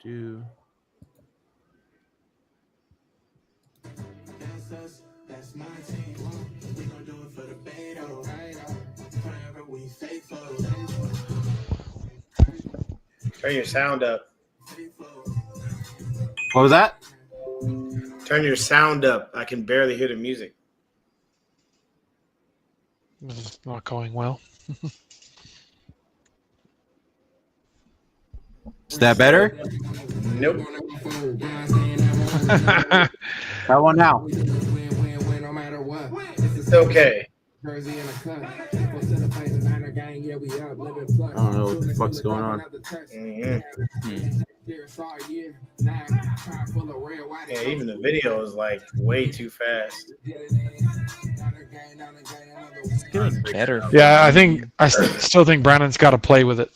Do. That's my team. We gon' do it for the Beto. Forever we faithful. Turn your sound up. What was that? Turn your sound up. I can barely hear the music. This is not going well. Is that better? Nope. How about now? It's okay. I don't know what the fuck's going on. Yeah, even the video is like way too fast. It's getting better. Yeah, I still think Brandon's got to play with it.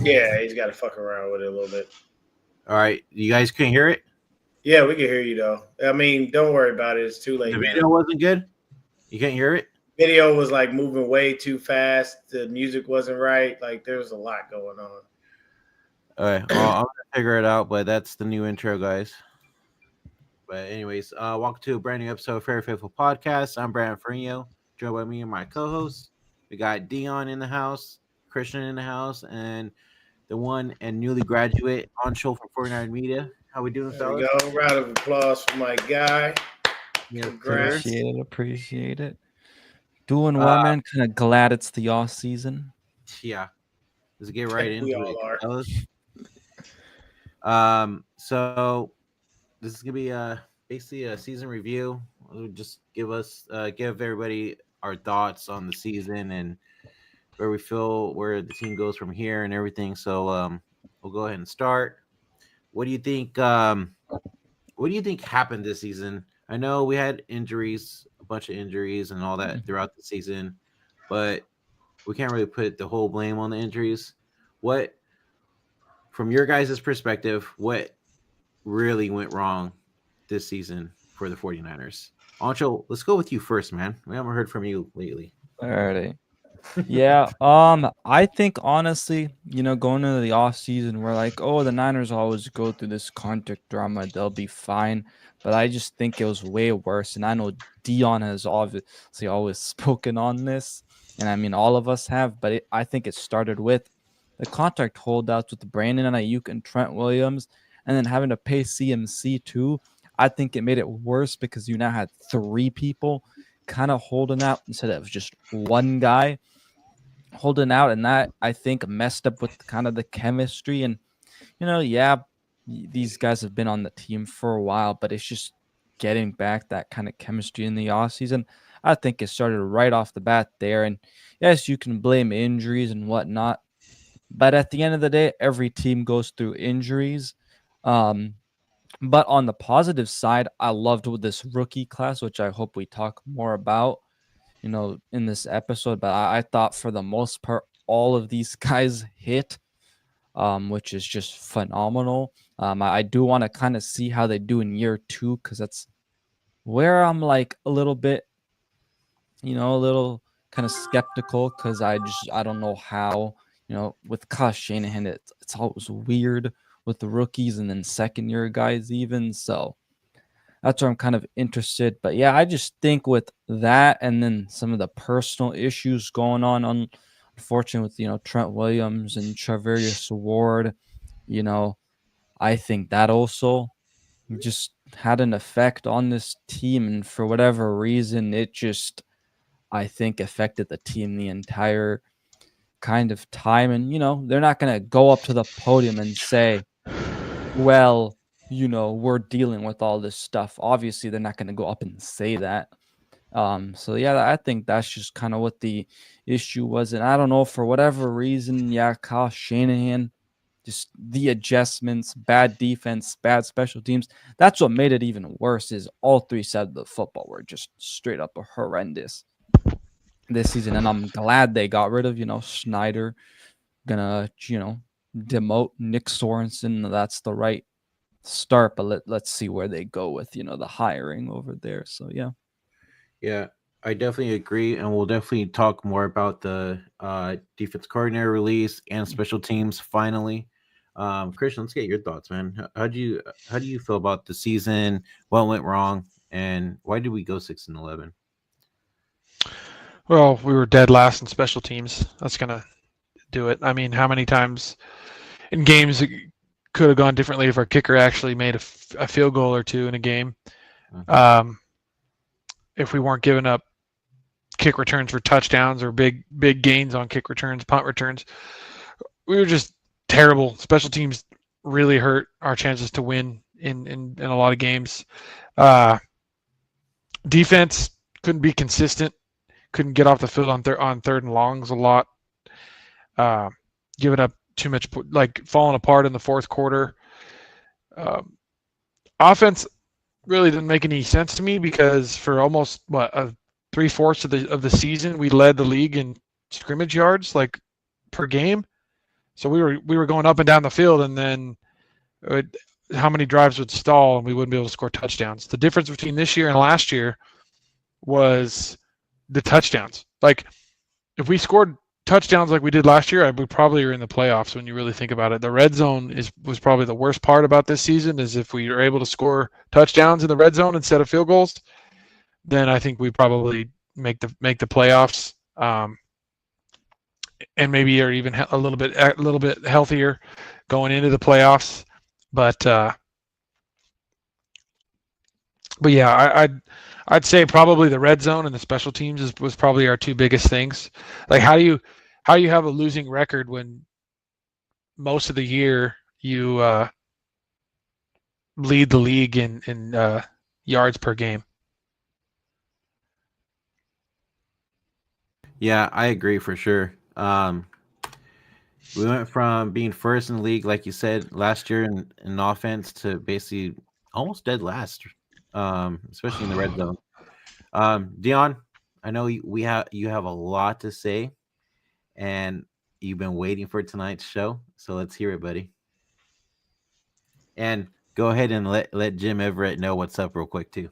Yeah, he's got to fuck around with it a little bit. All right, you guys couldn't hear it? Yeah, we can hear you though. I mean, don't worry about it. It's too late. The video wasn't good? You couldn't hear it? Video was like moving way too fast. The music wasn't right. Like there was a lot going on. All right, well, I'm gonna figure it out, but that's the new intro, guys. But anyways, welcome to a brand new episode of Fair Faithful Podcast. I'm Brandon Ferrino, joined by me and my co-host. We got Dion in the house, Christian in the house, and the one and newly graduate on show from 49 Media. How we doing, There we fellas? go. Round of applause for my guy. Congrats. Appreciate it. Doing well, man. Kind of glad it's the off season. Yeah, let's get right We into all it, are. fellas. So this is gonna be basically a season review. We'll just give everybody our thoughts on the season and where we feel where the team goes from here and everything. So we'll go ahead and start. What do you think? What do you think happened this season? I know we had injuries, a bunch of injuries, and all that throughout the season, but we can't really put the whole blame on the injuries. What, from your guys' perspective, what really went wrong this season for the 49ers? Ancho, let's go with you first, man. We haven't heard from you lately. Alrighty. Yeah. I think honestly, going into the off season, we're like, oh, the Niners always go through this contract drama, they'll be fine. But I just think it was way worse. And I know Dion has obviously always spoken on this, and I mean all of us have. But I think it started with the contract holdouts with Brandon Ayuk and Trent Williams, and then having to pay CMC too. I think it made it worse because you now had three people kind of holding out instead of just one guy holding out, and that I think messed up with kind of the chemistry. And these guys have been on the team for a while, but it's just getting back that kind of chemistry in the offseason. I think it started right off the bat there. And yes, you can blame injuries and whatnot, but at the end of the day, every team goes through injuries. But on the positive side, I loved with this rookie class, which I hope we talk more about, in this episode. But I thought for the most part, all of these guys hit, which is just phenomenal. I do want to kind of see how they do in year two, because that's where I'm like a little bit, a little kind of skeptical, because I don't know how, with Kyle Shanahan, it's always weird with the rookies and then second year guys even. So that's where I'm kind of interested. But yeah, I just think with that and then some of the personal issues going on unfortunately with, Trent Williams and Charvarius Ward, I think that also just had an effect on this team. And for whatever reason, it just, I think, affected the team the entire kind of time. And, they're not going to go up to the podium and say, well, we're dealing with all this stuff. Obviously, they're not going to go up and say that. So yeah, I think that's just kind of what the issue was. And I don't know, for whatever reason, Kyle Shanahan, just the adjustments, bad defense, bad special teams. That's what made it even worse, is all three sides of the football were just straight up horrendous this season. And I'm glad they got rid of, Schneider, gonna, demote Nick Sorensen. That's the right start, but let's see where they go with, the hiring over there. So Yeah, I definitely agree, and we'll definitely talk more about the defense coordinator release and special teams finally. Christian, let's get your thoughts, man. How do you feel about the season? What went wrong, and why did we go 6-11? Well, we were dead last in special teams. That's gonna do it. I mean, how many times in games it could have gone differently if our kicker actually made a field goal or two in a game? Um, if we weren't giving up kick returns for touchdowns or big gains on kick returns, punt returns, we were just terrible. Special teams really hurt our chances to win in a lot of games. Defense couldn't be consistent. Couldn't get off the field on third and longs a lot. Giving up too much, like falling apart in the fourth quarter. Offense really didn't make any sense to me because for almost 3/4 of the season we led the league in scrimmage yards like per game. So we were going up and down the field, and then how many drives would stall and we wouldn't be able to score touchdowns. The difference between this year and last year was the touchdowns. Like if we scored touchdowns like we did last year, we probably are in the playoffs when you really think about it. The red zone was probably the worst part about this season, is if we are able to score touchdowns in the red zone instead of field goals, then I think we probably make the playoffs, and maybe are even a little bit healthier going into the playoffs. But yeah, I'd say probably the red zone and the special teams was probably our two biggest things. Like how do you have a losing record when most of the year you lead the league in yards per game? Yeah, I agree for sure. We went from being first in the league, like you said, last year in offense to basically almost dead last, especially in the red zone. Dion, I know you have a lot to say, and you've been waiting for tonight's show, so let's hear it, buddy. And go ahead and let Jim Everett know what's up real quick too.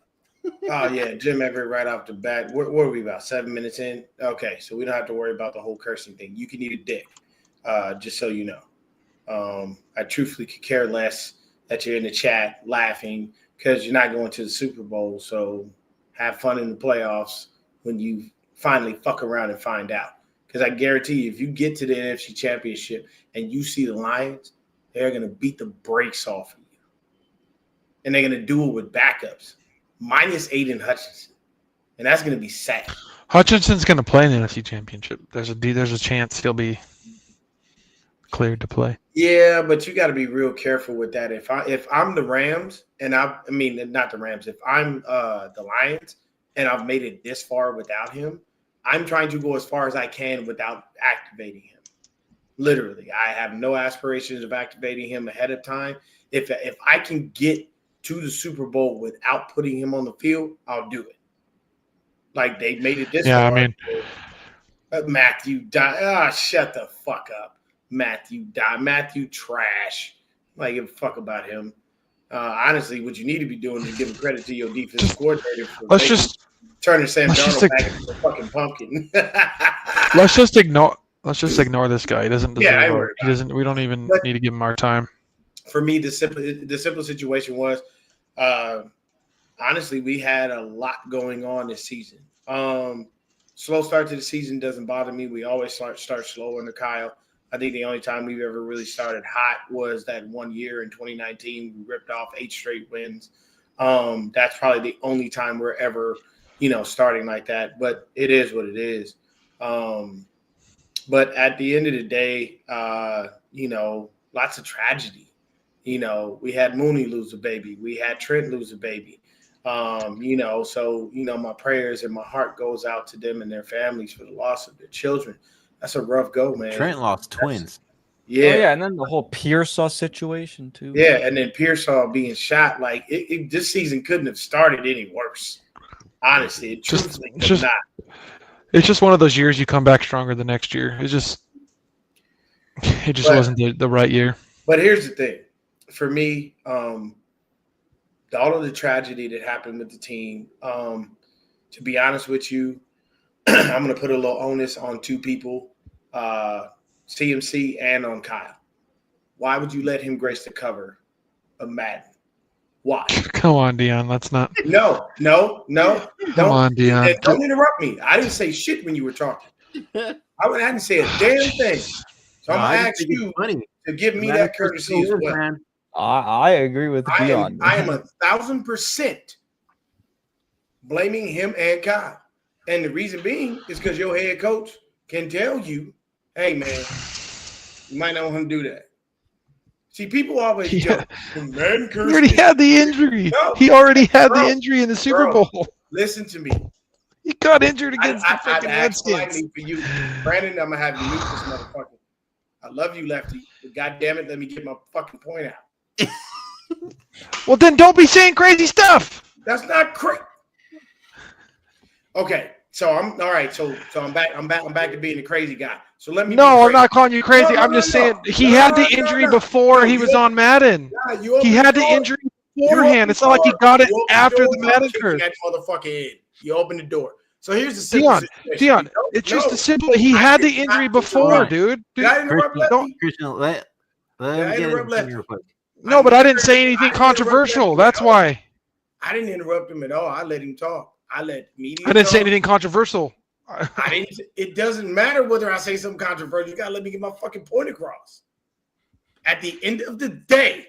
Oh yeah, Jim Everett right off the bat. What are we about? 7 minutes in? Okay, so we don't have to worry about the whole cursing thing. You can eat a dick, just so you know. I truthfully could care less that you're in the chat laughing because you're not going to the Super Bowl. So have fun in the playoffs when you finally fuck around and find out. Because I guarantee you, if you get to the NFC Championship and you see the Lions, they're going to beat the brakes off of you. And they're going to do it with backups. Minus Aiden Hutchinson. And that's going to be sad. Hutchinson's going to play in the NFC Championship. There's a chance he'll be cleared to play. Yeah, but you got to be real careful with that. If I'm the Rams, and I mean not the Rams, if I'm the Lions and I've made it this far without him, I'm trying to go as far as I can without activating him. Literally, I have no aspirations of activating him ahead of time. If I can get to the Super Bowl without putting him on the field, I'll do it. Like they made it this far. Yeah, I mean, Matthew died. Shut the fuck up. Matthew died. Matthew trash. Like give a fuck about him. Honestly, what you need to be doing is giving credit to your defensive coordinator for turning Sam Darnold back into a fucking pumpkin. let's just ignore this guy. He doesn't deserve we don't even need to give him our time. For me, the simple situation was, honestly, we had a lot going on this season. Slow start to the season doesn't bother me. We always start slow under Kyle. I think the only time we've ever really started hot was that 1 year in 2019. We ripped off 8 straight wins. That's probably the only time we're ever, starting like that. But it is what it is. But at the end of the day, lots of tragedy. We had Mooney lose a baby. We had Trent lose a baby. So my prayers and my heart goes out to them and their families for the loss of their children. That's a rough go, man. Trent lost twins. Yeah. Oh, yeah, and then the whole Pearsall situation too. Yeah, and then Pearsall being shot. Like this season couldn't have started any worse. Honestly, it truthfully could not. It's just one of those years you come back stronger the next year. It just wasn't the right year. But here's the thing. For me, all of the tragedy that happened with the team, to be honest with you, I'm going to put a little onus on two people, CMC and on Kyle. why would you let him grace the cover of Madden? Why? Come on, Dion. Let's not. No. Come on, Dion. Don't interrupt me. I didn't say shit when you were talking. I didn't say a damn thing. So I'm going to ask you to give me that courtesy as well. Man. I agree with Dion. I am 1,000% blaming him and Kyle. And the reason being is because your head coach can tell you, hey, man, you might not want to do that. See, people always joke. He already had the injury. No, he already had the injury in the Super Bowl. Listen to me. He got injured against the fucking Redskins. For you, Brandon, I'm going to have you mute this motherfucker. I love you, Lefty. But God damn it, let me get my fucking point out. Well, then don't be saying crazy stuff. That's not crazy. Okay, so I'm all right. So I'm back. I'm back to being the crazy guy. So let me. No, I'm not calling you crazy. I'm just saying he had the injury before he was on Madden. He had the injury beforehand. It's not like he got it after the Madden curse. That motherfucker in. You open the door. So here's the simple situation. Dion, it's just a simple. He had the injury before, dude. Christian, let him get it real quick. No, but I didn't say anything controversial. That's why. I didn't interrupt him at all. I let him talk. I didn't say anything controversial. I didn't. It doesn't matter whether I say something controversial. You gotta let me get my fucking point across. At the end of the day,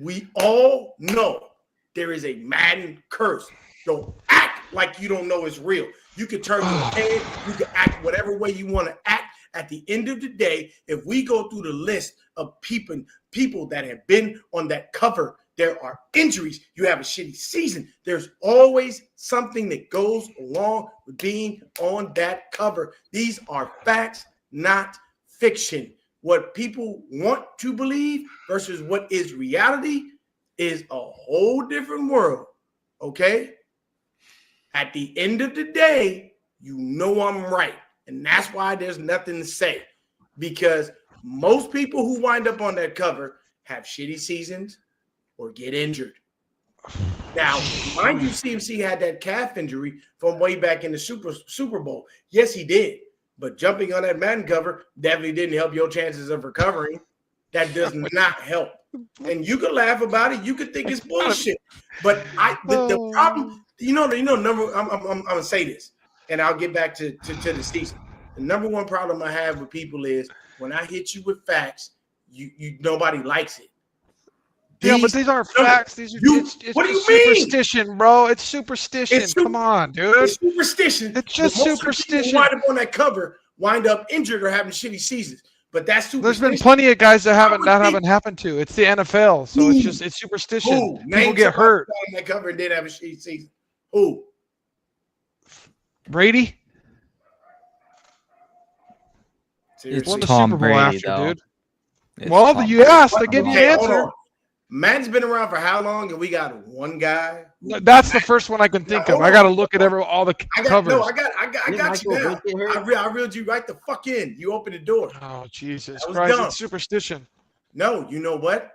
we all know there is a Madden curse. Don't act like you don't know it's real. You can turn your head. You can act whatever way you want to act. At the end of the day, if we go through the list of people that have been on that cover, there are injuries. You have a shitty season. There's always something that goes along with being on that cover. These are facts, not fiction. What people want to believe versus what is reality is a whole different world, okay? At the end of the day, you know I'm right. And that's why there's nothing to say. Because most people who wind up on that cover have shitty seasons or get injured. Now, mind you, CMC had that calf injury from way back in the Super Bowl. Yes, he did. But jumping on that Madden cover definitely didn't help your chances of recovering. That does not help. And you could laugh about it. You could think it's bullshit. But the problem, number. I'm gonna say this, and I'll get back to the season. The number one problem I have with people is when I hit you with facts, you nobody likes it. But these aren't facts. These are what do you superstition, mean? Bro. It's superstition. Come on, dude. It's superstition. It's just superstition. Wind up on that cover, wind up injured or having shitty seasons. But that's superstition. There's been plenty of guys that haven't happened to. It's the NFL, so it's superstition. People get hurt. On that cover and did have a shitty season. Who? Brady. It's won the Tom Super Bowl Brady, after, though. dude. Well, you asked. I give you an answer. Hold on. Man's been around for how long, and we got one guy. That's the first one I can think of. I got to look at all the covers. I got you now. I reeled you right the fuck in. You opened the door. Oh, Jesus Christ! Dumb. It's superstition. No, you know what?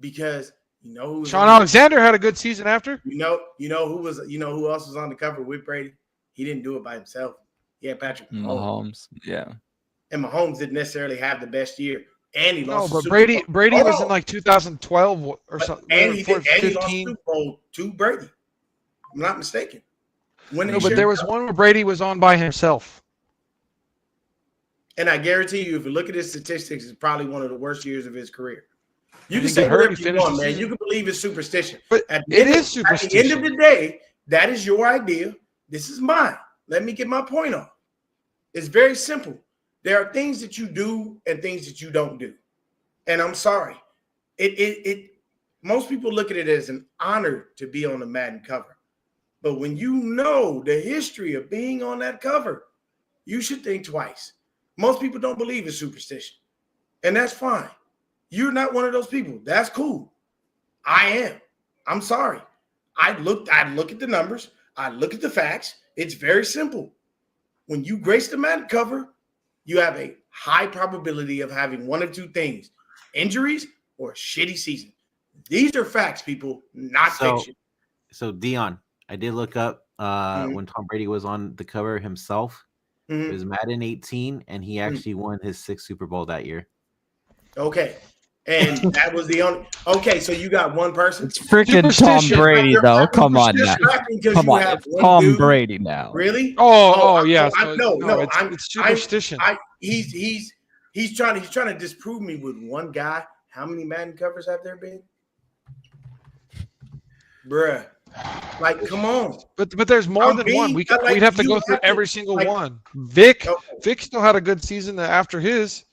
Because who Sean Alexander had a good season after. Who else was on the cover with Brady? He didn't do it by himself. He had Patrick Mahomes. Yeah. And Mahomes didn't necessarily have the best year. And he lost. No, but Brady was in like 2012 or something. And he lost Super Bowl to Brady. I'm not mistaken. But there was one where Brady was on by himself. And I guarantee you, if you look at his statistics, it's probably one of the worst years of his career. You can say whatever you want, man. You can believe it's superstition. But it is superstition. At the end of the day, that is your idea. This is mine. Let me get my point on. It's very simple. There are things that you do and things that you don't do. And I'm sorry. Most people look at it as an honor to be on the Madden cover. But when you know the history of being on that cover, you should think twice. Most people don't believe in superstition. And that's fine. You're not one of those people. That's cool. I am. I'm sorry. I look at the numbers. I look at the facts. It's very simple. When you grace the Madden cover, you have a high probability of having one of two things: injuries or a shitty season. These are facts, people, not fiction. So Dion, I did look up when Tom Brady was on the cover himself. It was Madden 18, and he actually won his 6th Super Bowl that year. Okay. And that was the only. Okay, so you got one person. It's freaking Tom Superstition. Brady, You're though. acting- Come on you're now. acting 'cause Come you on. have It's one Tom dude. Brady now. Really? Yeah. He's trying to disprove me with one guy. How many Madden covers have there been? Bruh. Like, come on. But there's more than one. We'd have to go through every single one. Vic still had a good season after his.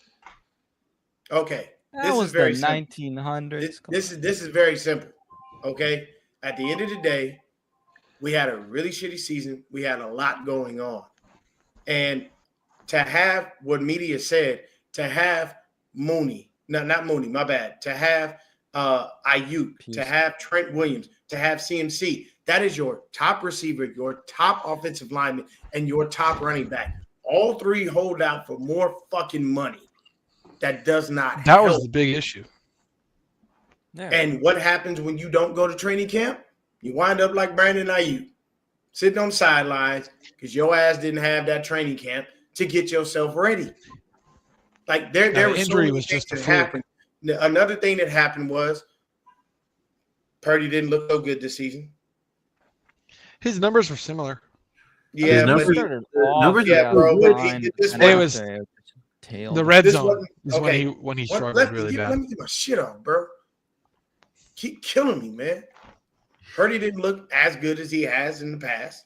Okay. That was the 1900s. This is very simple. Okay. At the end of the day, we had a really shitty season. We had a lot going on. And to have what media said, to have Mooney, not Mooney, my bad, to have Ayuk, to have Trent Williams, to have CMC, that is your top receiver, your top offensive lineman, and your top running back. All three hold out for more fucking money. That does not That help. was the big issue. Yeah. And what happens when you don't go to training camp? You wind up like Brandon Ayuk, sitting on the sidelines because your ass didn't have that training camp to get yourself ready. Like there was injury so was just a that fluke. happened. Another thing that happened was Purdy didn't look so good this season. His numbers were similar. Yeah, numbers- numbers yeah, bro, but It was the red zone is when he struggled really bad. Let me get my shit off, bro. Keep killing me, man. Purdy didn't look as good as he has in the past.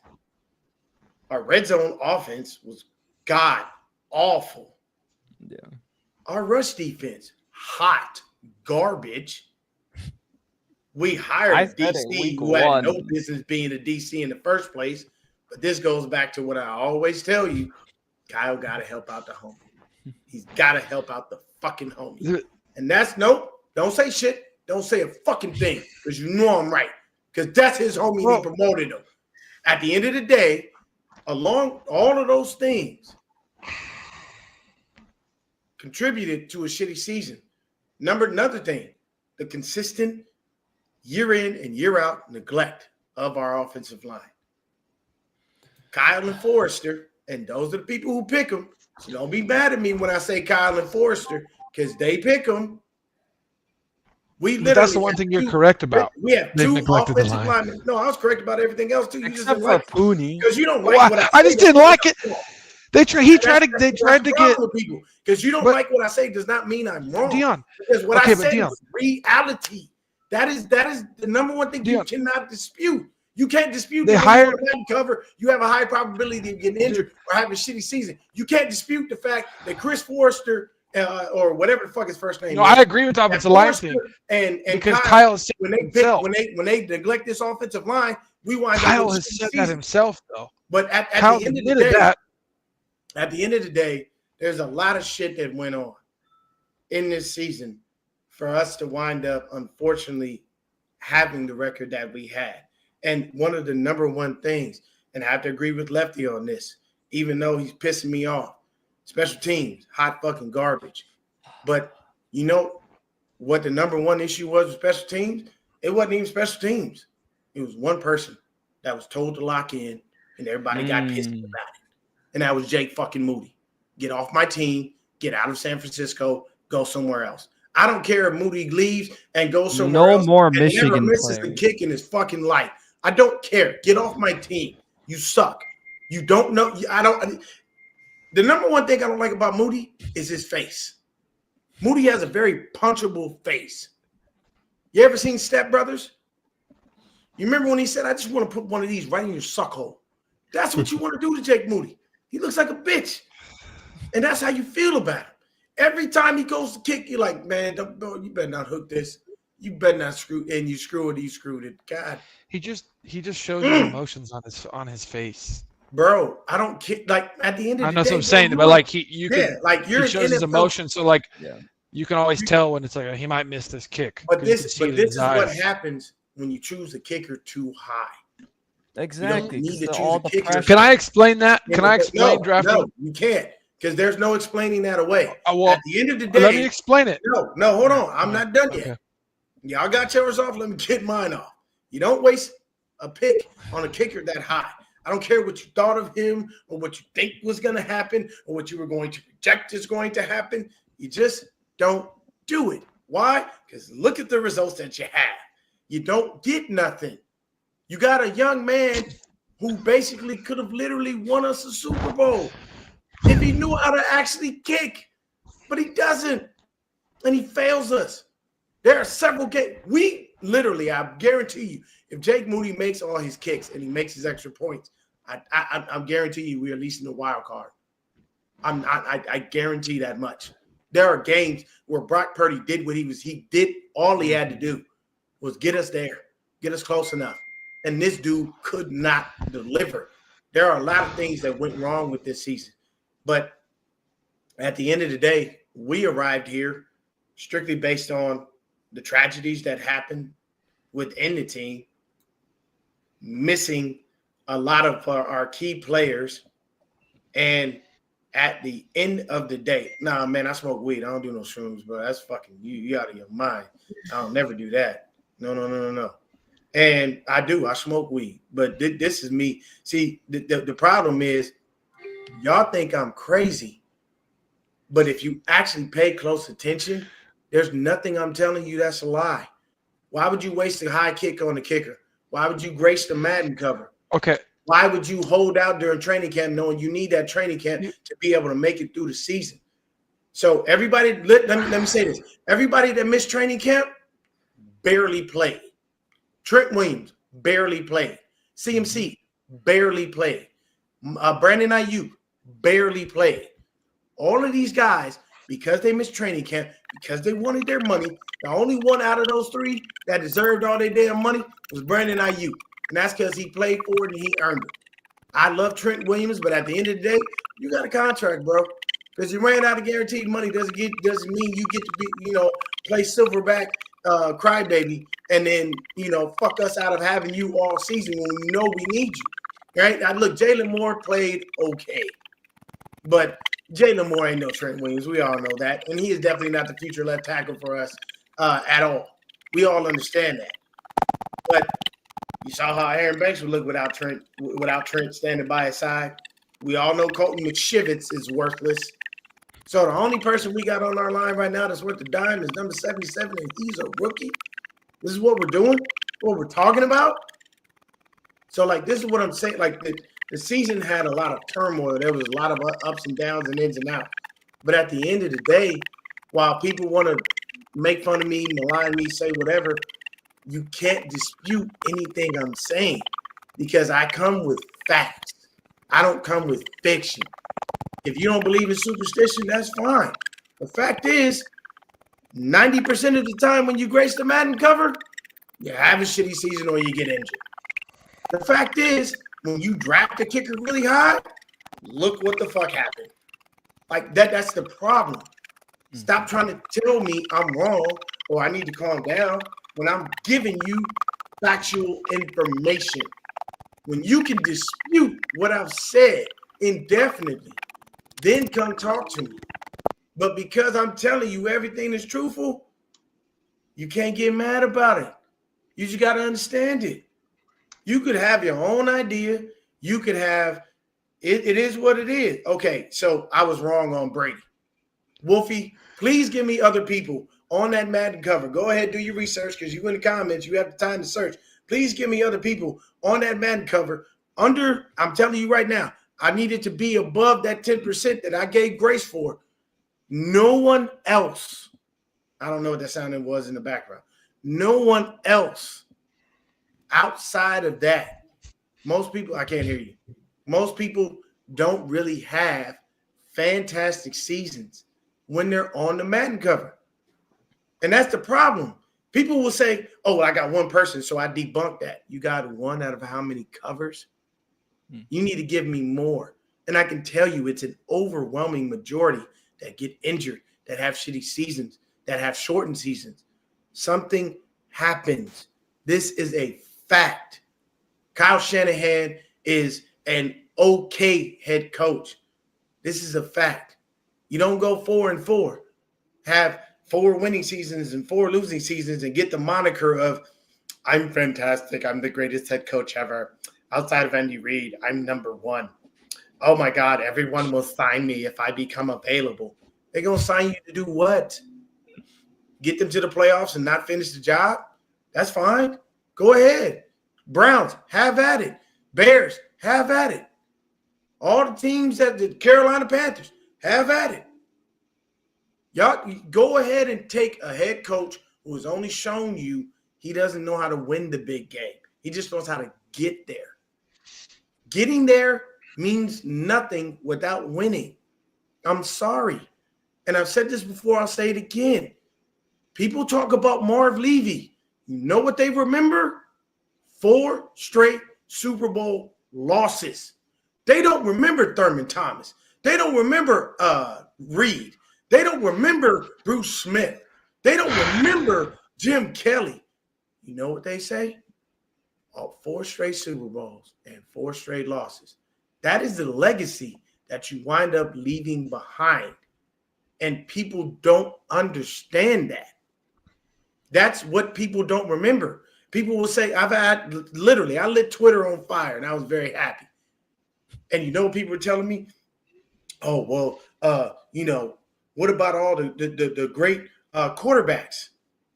Our red zone offense was god awful. Yeah. Our rush defense, hot garbage. We hired a DC who had no business being a DC in the first place. But this goes back to what I always tell you. Kyle got to help out the homie. He's got to help out the fucking homie. And that's don't say shit. Don't say a fucking thing because you know I'm right. Because that's his homie he promoted him. At the end of the day, along all of those things contributed to a shitty season. Another thing, the consistent year in and year out neglect of our offensive line. Kyle and Forrester, and those are the people who pick them. So don't be mad at me when I say Kyle and Forrester because they pick them. That's the one thing you're correct about. We have two offensive linemen. No, I was correct about everything else too. You Except for Pooney. Because you don't like what I just didn't like it. They tried to get people because you don't like what I say does not mean I'm wrong. Dion. Because what I say is reality. That is the number one thing you cannot dispute. You can't dispute they that hired cover. You have a high probability of getting injured or having a shitty season. You can't dispute the fact that Chris Forrester or whatever the fuck his first name. No, I agree with the offensive line thing. And because Kyle is when they neglect this offensive line, we wind Kyle up has said that himself though. But at the end of the day, at the end of the day, there's a lot of shit that went on in this season for us to wind up, unfortunately, having the record that we had. And one of the number one things, and I have to agree with Lefty on this, even though he's pissing me off, special teams, hot fucking garbage. But you know what the number one issue was with special teams? It wasn't even special teams. It was one person that was told to lock in, and everybody got pissed about it. And that was Jake fucking Moody. Get off my team, get out of San Francisco, go somewhere else. I don't care if Moody leaves and goes somewhere else. No more and Michigan never misses players. the kick in his fucking life. I don't care. Get off my team. You suck. You don't know. The number one thing I don't like about Moody is his face. Moody has a very punchable face. You ever seen Step Brothers? You remember when he said, I just want to put one of these right in your suck hole. That's what you want to do to Jake Moody. He looks like a bitch. And that's how you feel about him. Every time he goes to kick, you're like, man, you better not hook this. You better not screw it. And you screw it. God. He just shows his emotions on his face. Bro, I don't care. Like at the end of the day, I know what I'm saying, but like he shows his emotions, so like you can always tell when it's like he might miss this kick. But this is what happens when you choose a kicker too high. Exactly. You need to choose a kicker. Can I explain that? Can I explain drafting? No, you can't, because there's no explaining that away. Well, at the end of the day, let me explain it. No, hold on. I'm not done yet. Y'all got yours off. Let me get mine off. You don't waste a pick on a kicker that high. I don't care what you thought of him or what you think was going to happen or what you were going to project is going to happen. You just don't do it. Why? Because look at the results that you have. You don't get nothing. You got a young man who basically could have literally won us a Super Bowl if he knew how to actually kick, but he doesn't, and he fails us. There are several games. We literally, I guarantee you, if Jake Moody makes all his kicks and he makes his extra points, I guarantee you we're at least in the wild card. I guarantee that much. There are games where Brock Purdy did what he did. All he had to do was get us there, get us close enough. And this dude could not deliver. There are a lot of things that went wrong with this season. But at the end of the day, we arrived here strictly based on the tragedies that happened within the team, missing a lot of our key players. And at the end of the day, nah, man, I smoke weed. I don't do no shrooms, bro. That's fucking you out of your mind. I'll never do that. No. And I do. I smoke weed. But this is me. See, the problem is y'all think I'm crazy. But if you actually pay close attention, there's nothing I'm telling you that's a lie. Why would you waste a high kick on the kicker? Why would you grace the Madden cover? Okay. Why would you hold out during training camp knowing you need that training camp to be able to make it through the season? So everybody, let me say this. Everybody that missed training camp barely played. Trent Williams barely played. CMC barely played. Brandon Ayuk barely played. All of these guys, because they missed training camp, because they wanted their money, the only one out of those three that deserved all their damn money was Brandon Ayuk. And that's because he played for it and he earned it. I love Trent Williams, but at the end of the day, you got a contract, bro. Because you ran out of guaranteed money doesn't mean you get to be, play silverback crybaby and then, fuck us out of having you all season when we know we need you. Right? Now, look, Jalen Moore played okay. But Jalen Moore ain't no Trent Williams. We all know that. And he is definitely not the future left tackle for us at all. We all understand that. But you saw how Aaron Banks would look without Trent standing by his side. We all know Colton McShivitz is worthless. So the only person we got on our line right now that's worth a dime is number 77, and he's a rookie. This is what we're doing, what we're talking about. So, this is what I'm saying. The season had a lot of turmoil. There was a lot of ups and downs and ins and outs. But at the end of the day, while people want to make fun of me, malign me, say whatever, you can't dispute anything I'm saying because I come with facts. I don't come with fiction. If you don't believe in superstition, that's fine. The fact is, 90% of the time when you grace the Madden cover, you have a shitty season or you get injured. The fact is, when you draft a kicker really high, look what the fuck happened. That's the problem. Stop trying to tell me I'm wrong or I need to calm down when I'm giving you factual information. When you can dispute what I've said indefinitely, then come talk to me. But because I'm telling you everything is truthful, you can't get mad about it. You just got to understand it. You could have your own idea. You could have it is what it is. Okay, so I was wrong on Brady. Wolfie, please give me other people on that Madden cover. Go ahead, do your research because you in the comments. You have the time to search. Please give me other people on that Madden cover. I'm telling you right now, I needed to be above that 10% that I gave grace for. No one else. I don't know what that sounding was in the background. No one else outside of that. Most people, I can't hear you. Most people don't really have fantastic seasons when they're on the Madden cover. And that's the problem. People will say, oh, I got one person, so I debunk that. You got one out of how many covers? You need to give me more. And I can tell you it's an overwhelming majority that get injured, that have shitty seasons, that have shortened seasons. Something happens. This is a fact. Kyle Shanahan is an okay head coach. This is a fact. You don't go 4-4, have 4 winning seasons and 4 losing seasons and get the moniker of I'm fantastic. I'm the greatest head coach ever. Outside of Andy Reid, I'm number 1. Oh, my God, everyone will sign me if I become available. They're going to sign you to do what? get them to the playoffs and not finish the job, that's fine. Go ahead. Browns, have at it. Bears, have at it. All the teams that the Carolina Panthers, have at it. Y'all go ahead and take a head coach who has only shown you he doesn't know how to win the big game. He just knows how to get there. Getting there means nothing without winning. I'm sorry. And I've said this before, I'll say it again. People talk about Marv Levy. You know what they remember? 4 straight Super Bowl losses. They don't remember Thurman Thomas. They don't remember Reed. They don't remember Bruce Smith. They don't remember Jim Kelly. You know what they say? 4 straight Super Bowls and 4 straight losses. That is the legacy that you wind up leaving behind. And people don't understand that. That's what people don't remember. People will say, I lit Twitter on fire and I was very happy. And you know what people were telling me? Oh, well, what about all the great quarterbacks?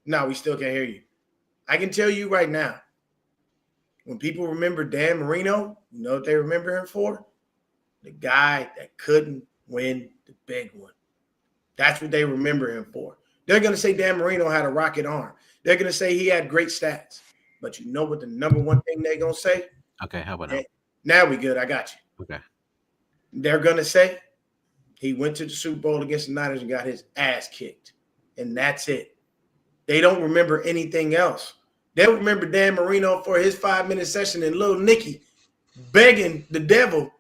No, we still can't hear you. I can tell you right now, when people remember Dan Marino, you know what they remember him for? The guy that couldn't win the big one. That's what they remember him for. They're going to say Dan Marino had a rocket arm. They're going to say he had great stats. But you know what the number one thing they're going to say? Okay, how about now? Now we good. I got you. Okay. They're going to say he went to the Super Bowl against the Niners and got his ass kicked. And that's it. They don't remember anything else. They'll remember Dan Marino for his 5-minute session and Little Nicky begging the devil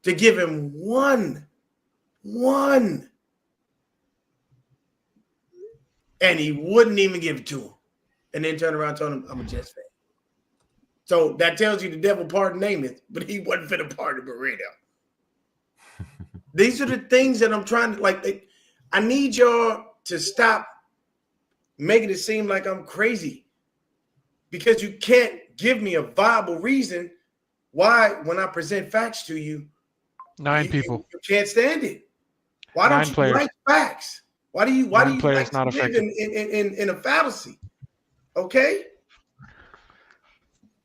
to give him one. And he wouldn't even give it to him. And then turn around and told him, I'm a Jets fan. So that tells you the devil pardoned Namath, but he wasn't fit to pardon Marino. These are the things that I'm trying to, I need y'all to stop making it seem like I'm crazy, because you can't give me a viable reason why, when I present facts to you, 9 people. You can't stand it. Why 9 don't you players. like facts? Why do you players like not to live affected. in a fallacy? Okay?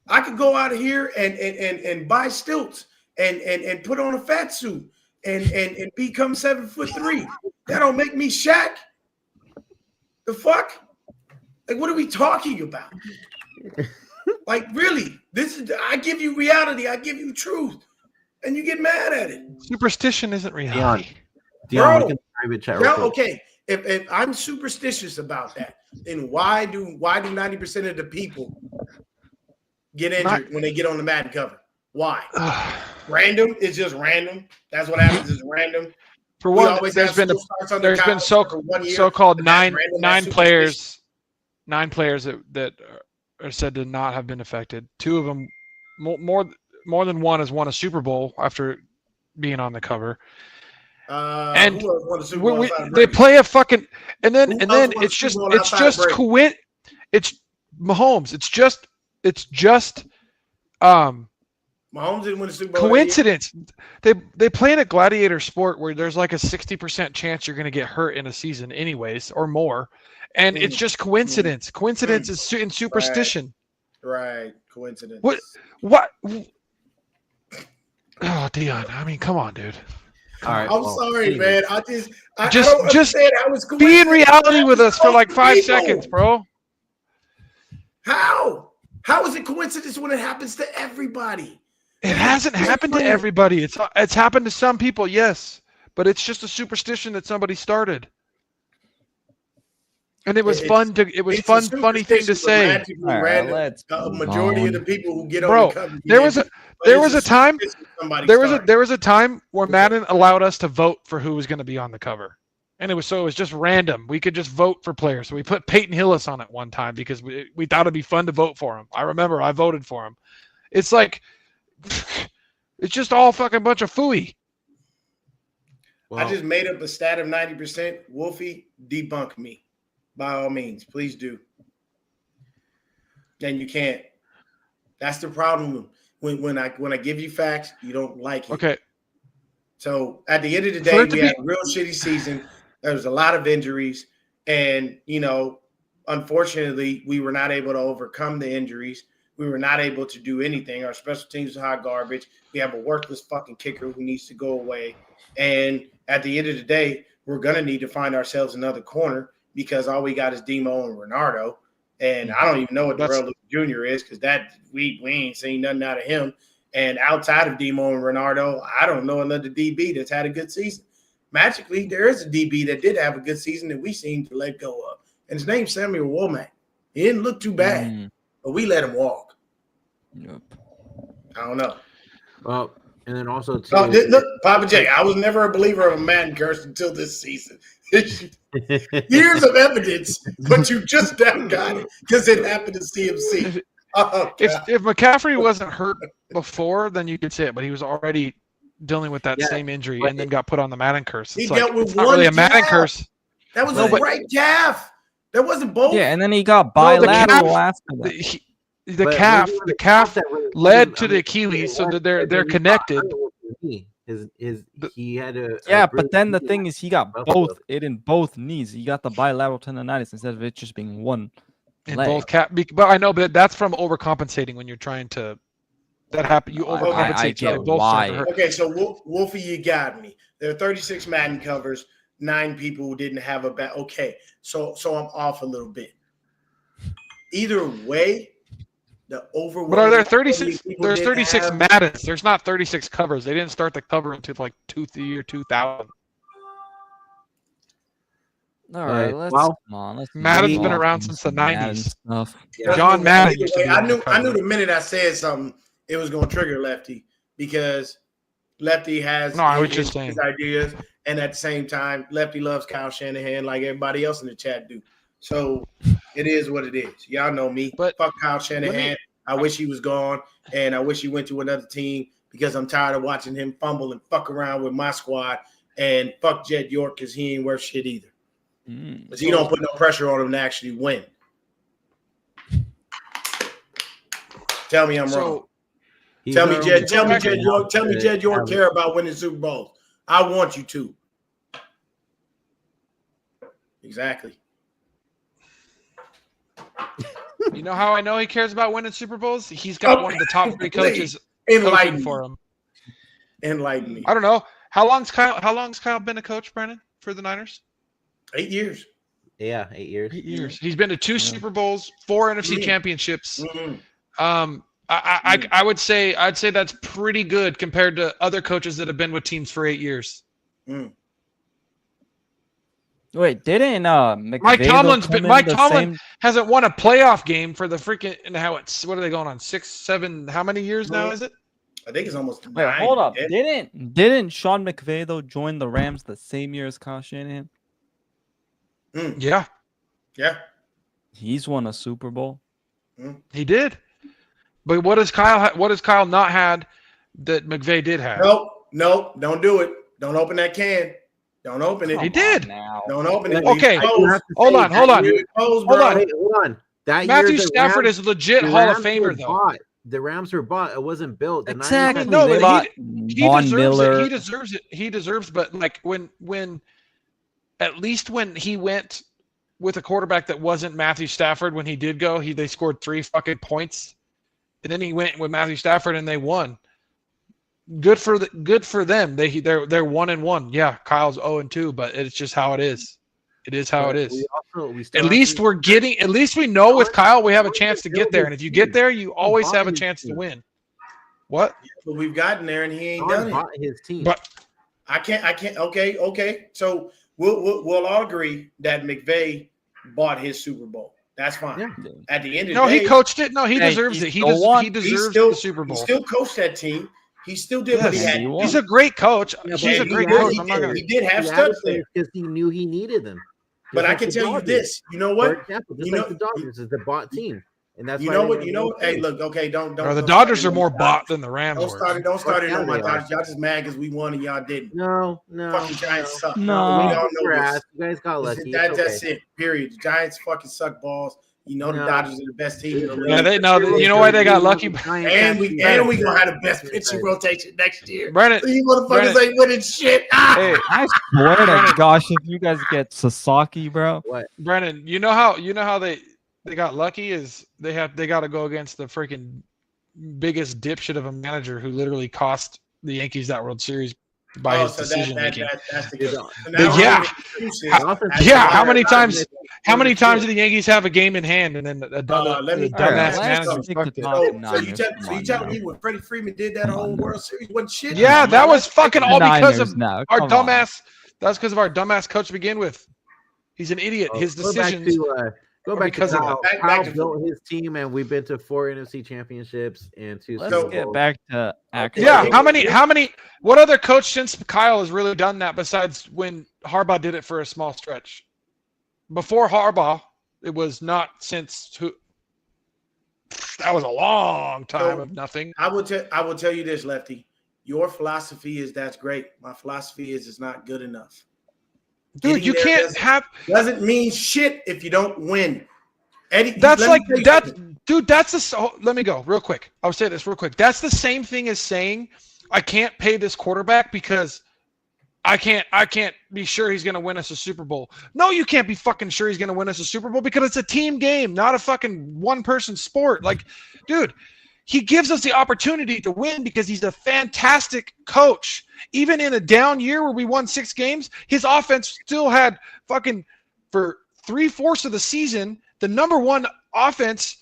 I could go out of here and buy stilts and put on a fat suit and become 7'3". That don't make me Shaq. The fuck? Like, what are we talking about? Like, really? I give you reality, I give you truth, and you get mad at it. Superstition isn't reality. Dion, we can private chat real quick. Okay. If I'm superstitious about that, then why do 90% of the people get injured when they get on the Madden cover? Why? Random? It's just random. That's what happens. Is random. For one, there's been so-called nine players that are said to not have been affected. 2 of them, more than one, has won a Super Bowl after being on the cover. And they play a fucking and then it's just it's Mahomes. It's just Mahomes didn't win a Super Bowl. Coincidence. They play in a gladiator sport where there's like a 60% chance you're going to get hurt in a season, anyways, or more, and it's just coincidence. Coincidence is in superstition. Right. Coincidence. What? Oh, Dion. I mean, come on, dude. All right. I'm sorry, man. I don't just understand how it's be in reality with us for like 5 seconds, bro. How? How is it coincidence when it happens to everybody? It hasn't happened to everybody. It's happened to some people, yes, but it's just a superstition that somebody started. And it was fun. It was funny thing to say. A majority of the people who get on the cover. There was a time where Madden allowed us to vote for who was going to be on the cover, and it was just random. We could just vote for players. So we put Peyton Hillis on it one time because we thought it'd be fun to vote for him. I remember I voted for him. It's like it's just all fucking bunch of phooey. Well, I just made up a stat of 90%. Wolfie, debunk me. By all means, please do. And you can't. That's the problem. When I give you facts, you don't like it. Okay. So at the end of the day, we had a real shitty season. There was a lot of injuries. And, unfortunately, we were not able to overcome the injuries. We were not able to do anything. Our special teams are hot garbage. We have a worthless fucking kicker who needs to go away. And at the end of the day, we're going to need to find ourselves another corner because all we got is Demo and Renardo. And I don't even know what Darrell Lewis Jr. is because that we ain't seen nothing out of him. And outside of Demo and Renardo, I don't know another DB that's had a good season. Magically, there is a DB that did have a good season that we seem to let go of. And his name's Samuel Womack. He didn't look too bad, but we let him walk. Yep. I don't know. Well, and then also too, look, Papa J, I was never a believer of a Madden curse until this season. Years of evidence, but you just now got it because it happened to CMC. If McCaffrey wasn't hurt before, then you could say it, but he was already dealing with that same injury and then got put on the Madden curse. He dealt with it's not really a Madden curse. That was his right calf. That wasn't both. Yeah, and then he got bilateral after that. The calf led to the Achilles, so that they're connected. He had a but then the thing is, he got it in both knees. He got the bilateral tendonitis instead of it just being one in leg. both calf. But I know, but that's from overcompensating when you're trying to. That happen. You overcompensate. I get why. Okay, so Wolfie, you got me. There are 36 Madden covers. 9 people who didn't have a bad. Okay, so I'm off a little bit. Either way, the overwhelming. But are there 36? There's 36 Maddens. There's not 36 covers. They didn't start the cover until like the year 2000. All right, come on. Madden's been around since the 90s. Yeah. John Madden used to be I knew the minute I said something, it was going to trigger Lefty because Lefty has his ideas, and at the same time, Lefty loves Kyle Shanahan like everybody else in the chat do. So it is what it is. Y'all know me. But fuck Kyle Shanahan. I wish he was gone, and I wish he went to another team because I'm tired of watching him fumble and fuck around with my squad. And fuck Jed York because he ain't worth shit either. Because he don't put no pressure on him to actually win. Tell me I'm wrong. Tell me Jed York care about winning Super Bowls. I want you to. Exactly. You know how I know he cares about winning Super Bowls? He's got one of the top 3 coaches coaching for him. Enlighten me. I don't know. How long's Kyle been a coach, Brandon, for the Niners? 8 years. Yeah, 8 years. 8 years. He's been to 2 Super Bowls, 4 NFC championships. I would say that's pretty good compared to other coaches that have been with teams for 8 years. Wait, didn't Mike Tomlin hasn't won a playoff game for the freaking what are they going on 6, 7? How many years now is it? I think it's almost 9. Wait, hold up. Didn't Sean McVay though join the Rams the same year as Kyle Shanahan? Yeah. He's won a Super Bowl. He did. But what has Kyle not had that McVay did have? Nope. Don't do it. Don't open that can. Don't open it. He did. Don't open it. Okay. Hold on. Hold on. That Matthew Stafford is a legit Hall of Famer, though. The Rams were bought. It wasn't built. The exactly. No, but he deserves Miller. it. He deserves it. He deserves. But like when at least when he went with a quarterback that wasn't Matthew Stafford, when he did go, they scored 3 fucking points, and then he went with Matthew Stafford and they won. Good for them. They're 1-1. Yeah, Kyle's 0-2, but it's just how it is. It is how it is. At least we know with Kyle we have a chance to get there, and if you get there, you always have a chance to win. What? But we've gotten there, and he ain't done it. His team. But I can't. Okay. So we'll all agree that McVay bought his Super Bowl. That's fine. Yeah. At the end of the day, he coached it. No, he deserves it. He deserves the Super Bowl. He still coached that team. He still did what he had. He's a great coach. He's a great coach. He did have studs there because he knew he needed them. But I can tell you this. You know what? For example, like the Dodgers is the bought team, and that's you know what. Hey, look. Okay, don't. The Dodgers are more bought than the Rams. Don't start it on my Dodgers. Y'all just mad because we won and y'all didn't. No. Fucking Giants suck. No, we all know this. You guys got lucky. That's it. Period. The Giants fucking suck balls. You know the No. Dodgers are the best team in the league. Yeah, they know. You know why they got lucky? and we gonna have the best pitching rotation next year. Brennan, So you motherfuckers ain't winning shit. hey, I swear to gosh, if you guys get Sasaki, bro. What? Brennan, you know how they got lucky is they got to go against the freaking biggest dipshit of a manager who literally cost the Yankees that World Series by his decision making. That's the good. How many times? How many times did the Yankees have a game in hand and then a dumbass manager fucked it? So you telling me when Freddie Freeman did that whole World Series wasn't shit? Yeah, that was fucking all because of our dumbass. That's because of our dumbass coach to begin with. He's an idiot. His decisions. Go back because to of Kyle built his team, and we've been to 4 NFC championships and 2 Let's Super get Bowls. back to actually. Yeah, how many? What other coach since Kyle has really done that besides when Harbaugh did it for a small stretch? Before Harbaugh, it was not since who. That was a long time of nothing. I will tell you this, Lefty. Your philosophy is that's great. My philosophy is it's not good enough. Dude, you can't doesn't mean shit if you don't win. Eddie, that's like that, dude. That's the. Let me go real quick. I'll say this real quick. That's the same thing as saying I can't pay this quarterback because I can't be sure he's gonna win us a Super Bowl. No, you can't be fucking sure he's gonna win us a Super Bowl because it's a team game, not a fucking one-person sport. Like, dude, he gives us the opportunity to win because he's a fantastic coach. Even in a down year where we won 6 games, his offense still had fucking for 3/4 of the season the number 1 offense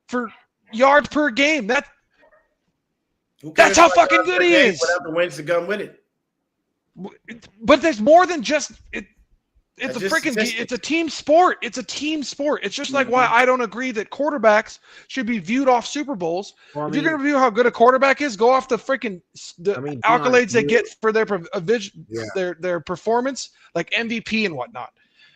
for yards per game. That's how fucking good he is. Whatever wins to come with it. But there's more than just it. It's That's a just freaking. statistics. It's a team sport. It's a team sport. It's just like why I don't agree that quarterbacks should be viewed off Super Bowls. Well, if you're going to view how good a quarterback is, go off the freaking accolades they get for their their performance, like MVP and whatnot.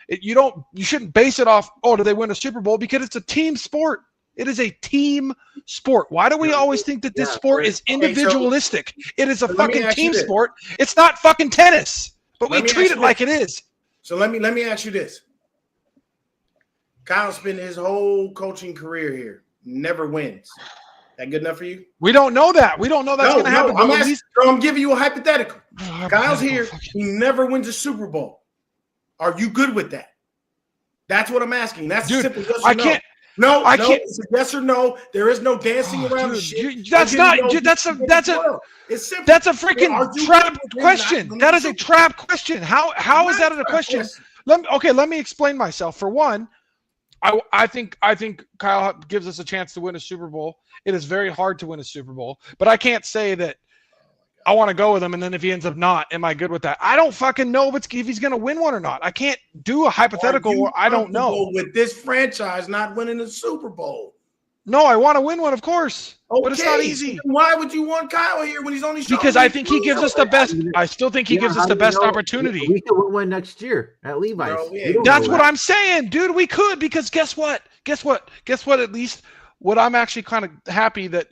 You shouldn't base it off. Oh, did they win a Super Bowl? Because it's a team sport. It is a team sport. Why do we always think that this sport is individualistic? It is a fucking team sport. It's not fucking tennis, but we treat it like it is. So let me ask you this. Kyle spent his whole coaching career here, never wins. That good enough for you? We don't know that. We don't know that's going to happen. I'm giving you a hypothetical. Kyle's here. He never wins a Super Bowl. Are you good with that? That's what I'm asking. That's simple. Yes or I can't. No, I can't. It's a yes or no. There is no dancing around the shit. That's not. That's a freaking trap question. That is a trap question. How is that a question? Let me explain myself. For one, I think Kyle gives us a chance to win a Super Bowl. It is very hard to win a Super Bowl, but I can't say that I want to go with him, and then if he ends up not, am I good with that? I don't fucking know if he's going to win one or not. I can't do a hypothetical where I don't know. With this franchise not winning the Super Bowl. No, I want to win one, of course, but it's not easy. Why would you want Kyle here when he's only showing? Because I think he gives us the best. I still think he gives us the best opportunity. We could win next year at Levi's. That's what I'm saying, dude. We could, because guess what? At least what I'm actually kind of happy that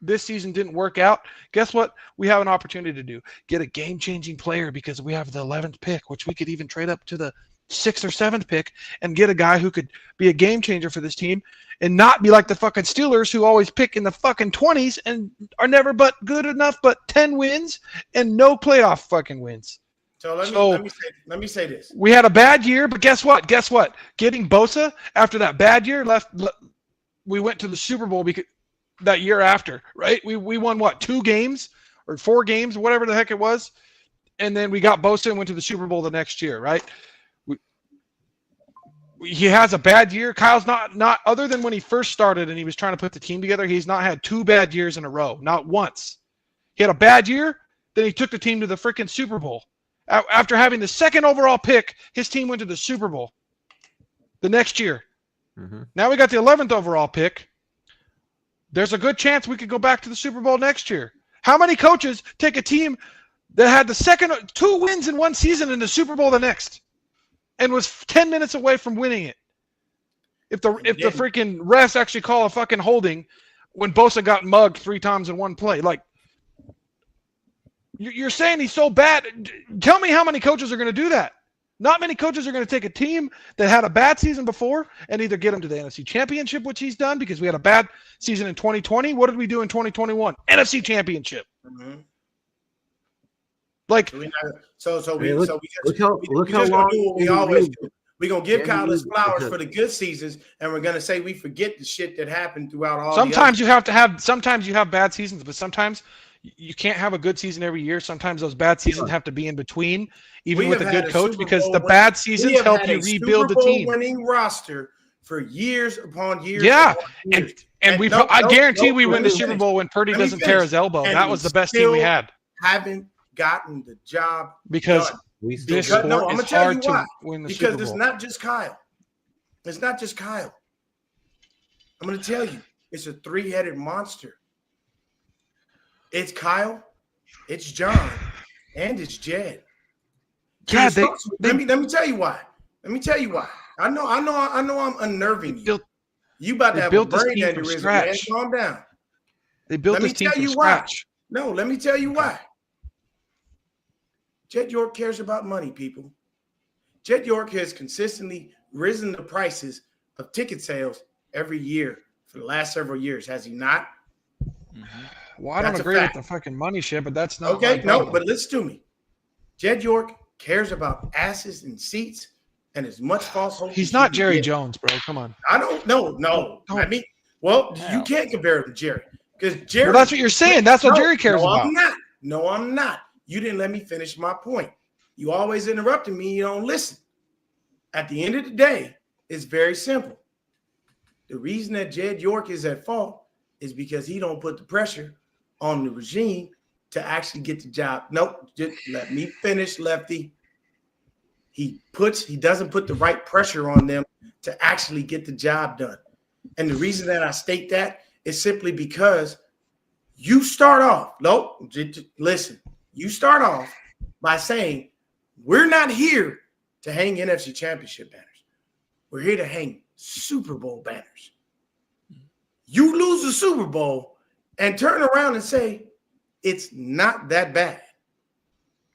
this season didn't work out. Guess what? We have an opportunity to do. Get a game-changing player because we have the 11th pick, which we could even trade up to the 6th or 7th pick and get a guy who could be a game changer for this team and not be like the fucking Steelers who always pick in the fucking 20s and are never but good enough but 10 wins and no playoff fucking wins. So let me say this. We had a bad year, but guess what? Getting Bosa after that bad year we went to the Super Bowl because that year after, right? We won 2 games or 4 games, whatever the heck it was, and then we got Bosa and went to the Super Bowl the next year, right? He has a bad year. Kyle's not other than when he first started and he was trying to put the team together. He's not had 2 bad years in a row, not once. He had a bad year, then he took the team to the freaking Super Bowl. After having the 2nd overall pick, his team went to the Super Bowl the next year. Mm-hmm. Now we got the 11th overall pick. There's a good chance we could go back to the Super Bowl next year. How many coaches take a team that had the 2 wins in one season in the Super Bowl the next and was 10 minutes away from winning it? If the freaking refs actually call a fucking holding when Bosa got mugged 3 times in one play. Like, you're saying he's so bad. Tell me how many coaches are going to do that. Not many coaches are going to take a team that had a bad season before and either get them to the NFC Championship, which he's done because we had a bad season in 2020. What did we do in 2021? NFC Championship. Mm-hmm. Like, look how long do what we always do. We're going to give Kyle his flowers for the good seasons, and we're going to say we forget the shit that happened throughout all sometimes you have bad seasons, but sometimes you can't have a good season every year. Sometimes those bad seasons have to be in between, even with a good coach, because the bad seasons help you rebuild the team. Winning roster for years upon years. Yeah, and I guarantee we win the Super Bowl when Purdy doesn't tear his elbow. That was the best team we had. Haven't gotten the job because done. This sport is hard to win the Super Bowl. Because it's not just Kyle. It's not just Kyle. I'm going to tell you, it's a three-headed monster. It's Kyle, it's John, and it's Jed. Yeah, let me tell you why. Let me tell you why. I know I'm unnerving you. You about to have a brain aneurysm, man. Calm down. They built this team from scratch. No, let me tell you why. Jed York cares about money, people. Jed York has consistently risen the prices of ticket sales every year for the last several years, has he not? Mm-hmm. Well, I don't agree with the fucking money shit, but that's not okay. No, but listen to me. Jed York cares about asses and seats and as much false hope. He's not Jerry Jones, bro. Come on. I don't know. No, I mean, you can't compare him to Jerry because Jerry. Well, that's what you're saying. That's what Jerry cares about. No, I'm not. You didn't let me finish my point. You always interrupting me. You don't listen. At the end of the day, it's very simple. The reason that Jed York is at fault is because he don't put the pressure on the regime to actually get the job. Nope, just let me finish, Lefty. He doesn't put the right pressure on them to actually get the job done. And the reason that I state that is simply because you start off, listen, you start off by saying, we're not here to hang NFC Championship banners. We're here to hang Super Bowl banners. You lose the Super Bowl and turn around and say, it's not that bad.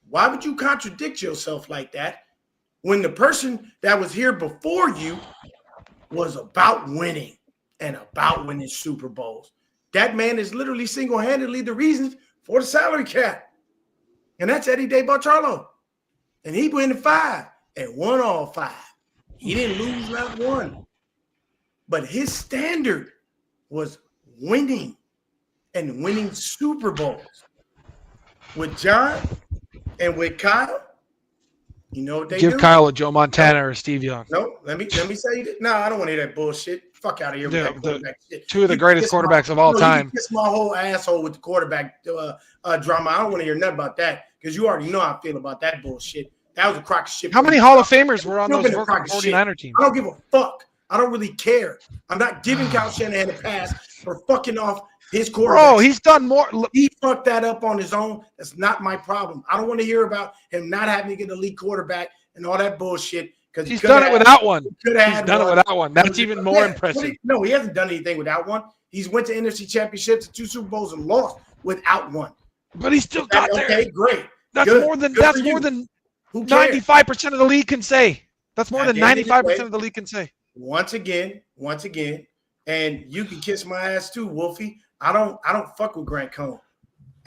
Why would you contradict yourself like that when the person that was here before you was about winning and about winning Super Bowls? That man is literally single-handedly the reason for the salary cap. And that's Eddie DeBartolo. And he went 5 and won all 5. He didn't lose not one. But his standard was winning and winning Super Bowls. With John and with Kyle, you know what they do? Give Kyle a Joe Montana or a Steve Young. No, let me say that. No, I don't want to hear that bullshit. Fuck out of here with that quarterback shit. Two of the greatest quarterbacks of all time. You kiss my whole asshole with the quarterback drama. I don't want to hear nothing about that because you already know how I feel about that bullshit. That was a crock of shit. How many Hall of Famers were on those 49er teams? I don't give a fuck. I don't really care. I'm not giving Kyle Shanahan a pass for fucking off his quarterback. Bro, he's done more. He fucked that up on his own. That's not my problem. I don't want to hear about him not having to get an elite quarterback and all that bullshit. Because he's done it without one. He's done it without one. That's even more impressive. No, he hasn't done anything without one. He's went to NFC championships and 2 Super Bowls and lost without one. But he still got there. Okay, great. That's more than 95% of the league can say. That's more than 95% of the league can say. Once again, and you can kiss my ass too, Wolfie. I don't fuck with Grant Cohn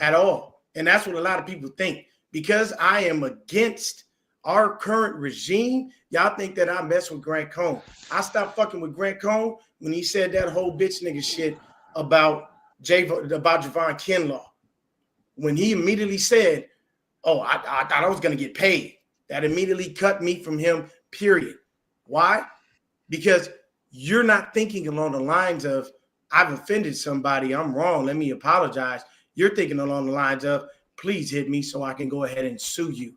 at all. And that's what a lot of people think. Because I am against our current regime, y'all think that I mess with Grant Cohn. I stopped fucking with Grant Cohn when he said that whole bitch nigga shit about Javon Kinlaw. When he immediately said, oh, I thought I was going to get paid. That immediately cut me from him, period. Why? Because you're not thinking along the lines of, I've offended somebody, I'm wrong, let me apologize. You're thinking along the lines of, please hit me so I can go ahead and sue you.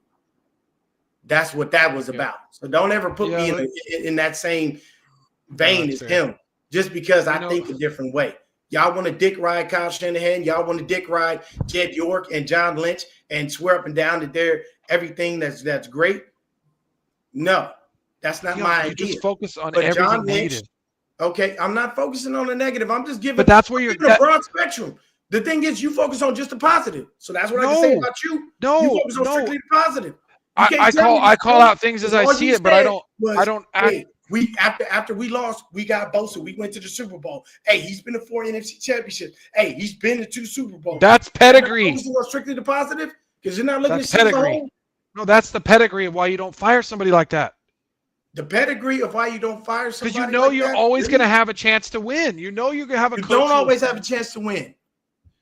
That's what that was about. So don't ever put me in that same vein as him, just because I think a different way. Y'all want to dick ride Kyle Shanahan. Y'all want to dick ride Jed York and John Lynch and swear up and down that they're everything that's great. No, that's not my idea. Just focus on everything negative. Okay, I'm not focusing on the negative. I'm just giving. But that's where you're a broad spectrum. The thing is, you focus on just the positive. So that's what I can say about you. No, you focus on strictly the positive. I call out things as I see it, but I don't act. Hey, after we lost, we got Bosa. We went to the Super Bowl. Hey, he's been to 4 NFC championships. Hey, he's been to 2 Super Bowls. That's pedigree. Those who are strictly the positive, because you're not looking That's at shit as a pedigree. whole. No, that's the pedigree of why you don't fire somebody like that. The pedigree of why you don't fire Because somebody you know like you're that, always really? going to have a chance to win. You know you're going to have a You coach. don't always have a chance to win.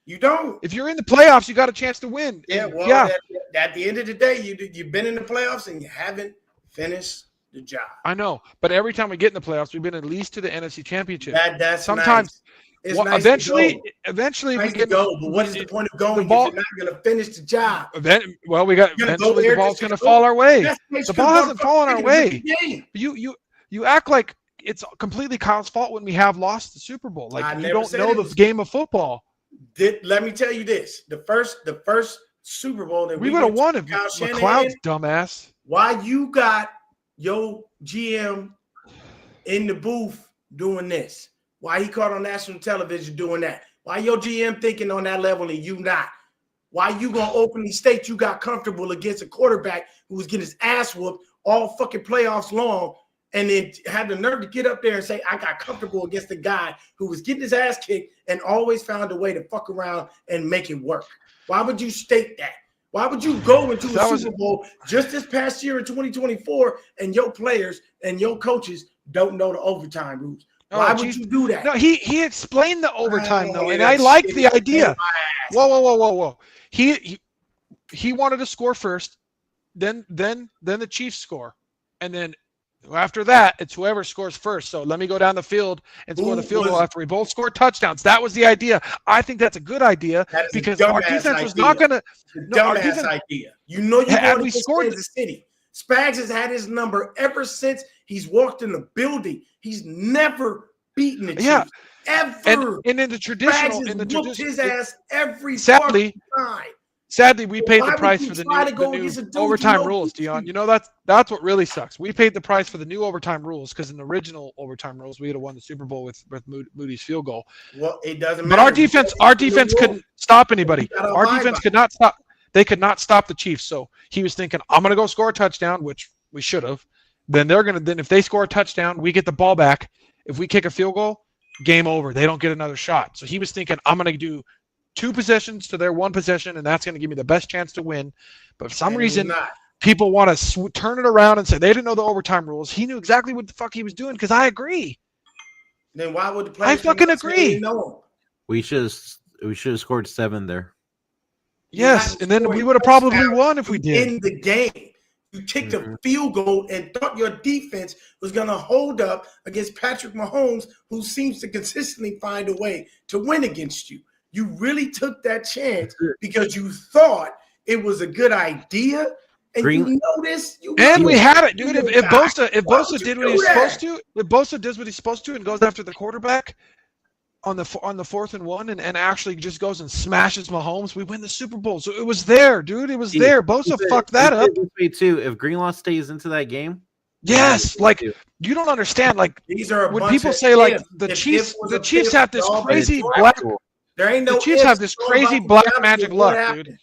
You don't. If you're in the playoffs, you got a chance to win. Yeah, And, well, at the end of the day, you've been in the playoffs and you haven't finished the job. I know, but every time we get in the playoffs, we've been at least to the NFC Championship. That's sometimes. Nice. It's Well, nice eventually, nice we get to go. But what is the point of going if ball, you're not going to finish the job? Eventually, Go the ball's going to fall our way. The ball hasn't fallen our way. You act like it's completely Kyle's fault when we have lost the Super Bowl. Like you don't know the game of football. Let me tell you this: the first Super Bowl that we would have won if McLeod's dumbass. Why you got your GM in the booth doing this? Why he caught on national television doing that? Why your GM thinking on that level and you not? Why you gonna openly state you got comfortable against a quarterback who was getting his ass whooped all fucking playoffs long, and then had the nerve to get up there and say I got comfortable against a guy who was getting his ass kicked and always found a way to fuck around and make it work? Why would you state that? Why would you go into a Super Bowl just this past year in 2024 and your players and your coaches don't know the overtime rules? Why would you do that? No, he explained the overtime though, and I like the idea. Whoa. He wanted to score first, then the Chiefs score, and then after that it's whoever scores first. So let me go down the field and score the field goal after we both score touchdowns. That was the idea. I think that's a good idea because our defense was not going to. Dumbass idea. You know you had we scored Kansas City. Spags has had his number ever since he's walked in the building. He's never beaten the Chiefs. Ever. And in the traditional, his ass every sadly, time. Sadly, we paid the price for the new overtime rules, Dion. You know that's what really sucks. We paid the price for the new overtime rules because in the original overtime rules, we would have won the Super Bowl with Moody's field goal. Well, it doesn't matter. But our defense couldn't stop anybody. Our defense could not stop. They could not stop the Chiefs. So he was thinking, I'm gonna go score a touchdown, which we should have. Then if they score a touchdown, we get the ball back. If we kick a field goal, game over. They don't get another shot. So he was thinking, I'm going to do 2 possessions to their 1 possession, and that's going to give me the best chance to win. But for some reason, people want to turn it around and say they didn't know the overtime rules. He knew exactly what the fuck he was doing because I agree. Then why would the players? I fucking agree. We should have scored 7 there. Yes, and then we would have probably won if we did. In the game. You kicked a field goal and thought your defense was going to hold up against Patrick Mahomes, who seems to consistently find a way to win against you. You really took that chance because you thought it was a good idea, and you noticed. We had it, dude. If Bosa did what he's supposed to, if Bosa does what he's supposed to and goes after the quarterback on the 4th and 1 and actually just goes and smashes Mahomes, we win the Super Bowl. So it was there, dude. It was there. Bosa fucked that up. Me too. If Greenlaw stays into that game, yes, like you don't understand. Like these are when people say like the Chiefs have this crazy black. There ain't no. The Chiefs have this crazy black magic luck, dude.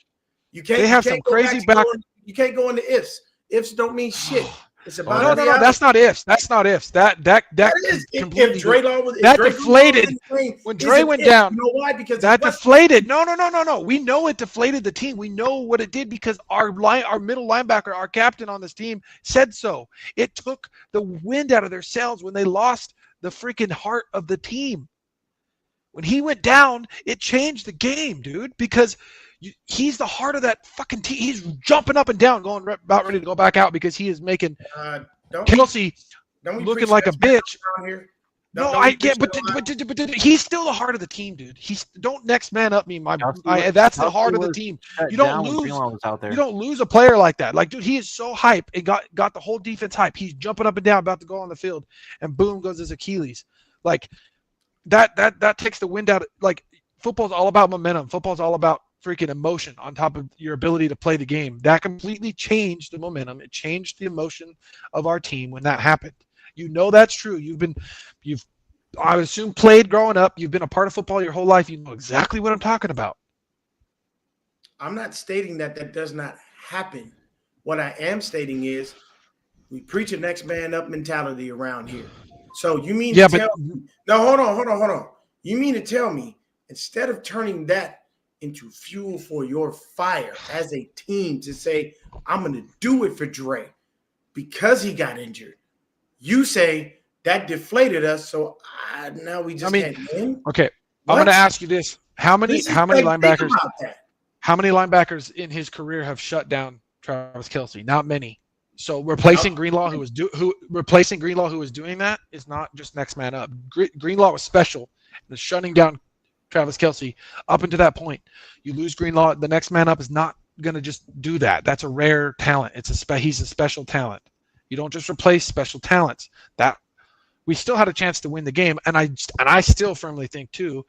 You can't. They have some crazy black. You can't go into ifs. Ifs don't mean shit. It's about no. That's not ifs. That's not ifs. That is completely if Dre was, if that Dre deflated when Dre went down. You know why? Because that deflated. No. We know it deflated the team. We know what it did because our middle linebacker, our captain on this team, said so. It took the wind out of their sails when they lost the freaking heart of the team. When he went down, it changed the game, dude. Because he's the heart of that fucking team. He's jumping up and down, going about ready to go back out because he is making Kelsey looking like a bitch. No, I get, but he's still the heart of the team, dude. Don't next man up me, that's the heart of the team. You don't lose. You don't lose a player like that. Like, dude, he is so hype. It got the whole defense hype. He's jumping up and down, about to go on the field, and boom goes his Achilles. Like that takes the wind out. Like, football's all about momentum. Football's all about freaking emotion on top of your ability to play the game. That completely changed the momentum. It changed the emotion of our team when that happened. You know that's true. You've I would assume played growing up. You've been a part of football your whole life. You know exactly what I'm talking about. I'm not stating that does not happen, What I am stating is we preach a next man up mentality around here. So you mean to tell me, no, hold on. You mean to tell me instead of turning that into fuel for your fire as a team to say, I'm going to do it for Dre because he got injured, you say that deflated us, so now we just can't win? Okay, What? I'm going to ask you this. How many linebackers in his career have shut down Travis Kelce? Not many. So replacing Greenlaw, who was doing that, is not just next man up. Greenlaw was special in shutting down Travis Kelce up until that point. You lose Greenlaw, the next man up is not going to just do that. That's a rare talent. He's a special talent. You don't just replace special talents. That we still had a chance to win the game, and I still firmly think too.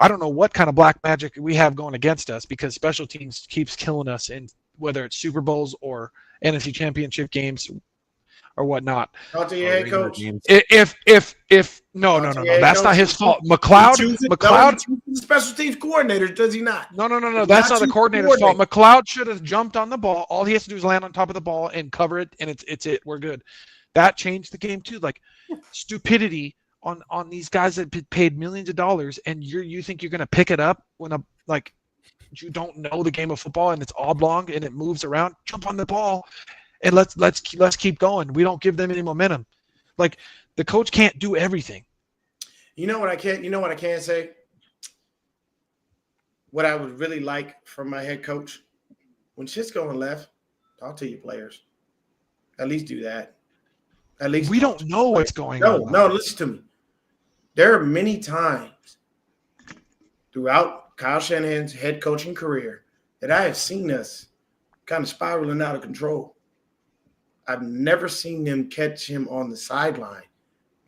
I don't know what kind of black magic we have going against us because special teams keeps killing us in whether it's Super Bowls or NFC Championship games or whatnot. Talk to your head coach. If no, that's not his fault. McLeod, the special teams coordinator, does he not? No. That's not the coordinator's fault. McLeod should have jumped on the ball. All he has to do is land on top of the ball and cover it, and it's it. We're good. That changed the game too. Like stupidity on these guys that paid millions of dollars, and you think you're gonna pick it up when you don't know the game of football and it's oblong and it moves around. Jump on the ball and let's keep going. We don't give them any momentum. Like the coach can't do everything. You know what I can say? What I would really like from my head coach, when shit's going left, talk to your players. At least do that. At least we don't know what's going on. No, listen to me. There are many times throughout Kyle Shanahan's head coaching career that I have seen us kind of spiraling out of control. I've never seen them catch him on the sideline,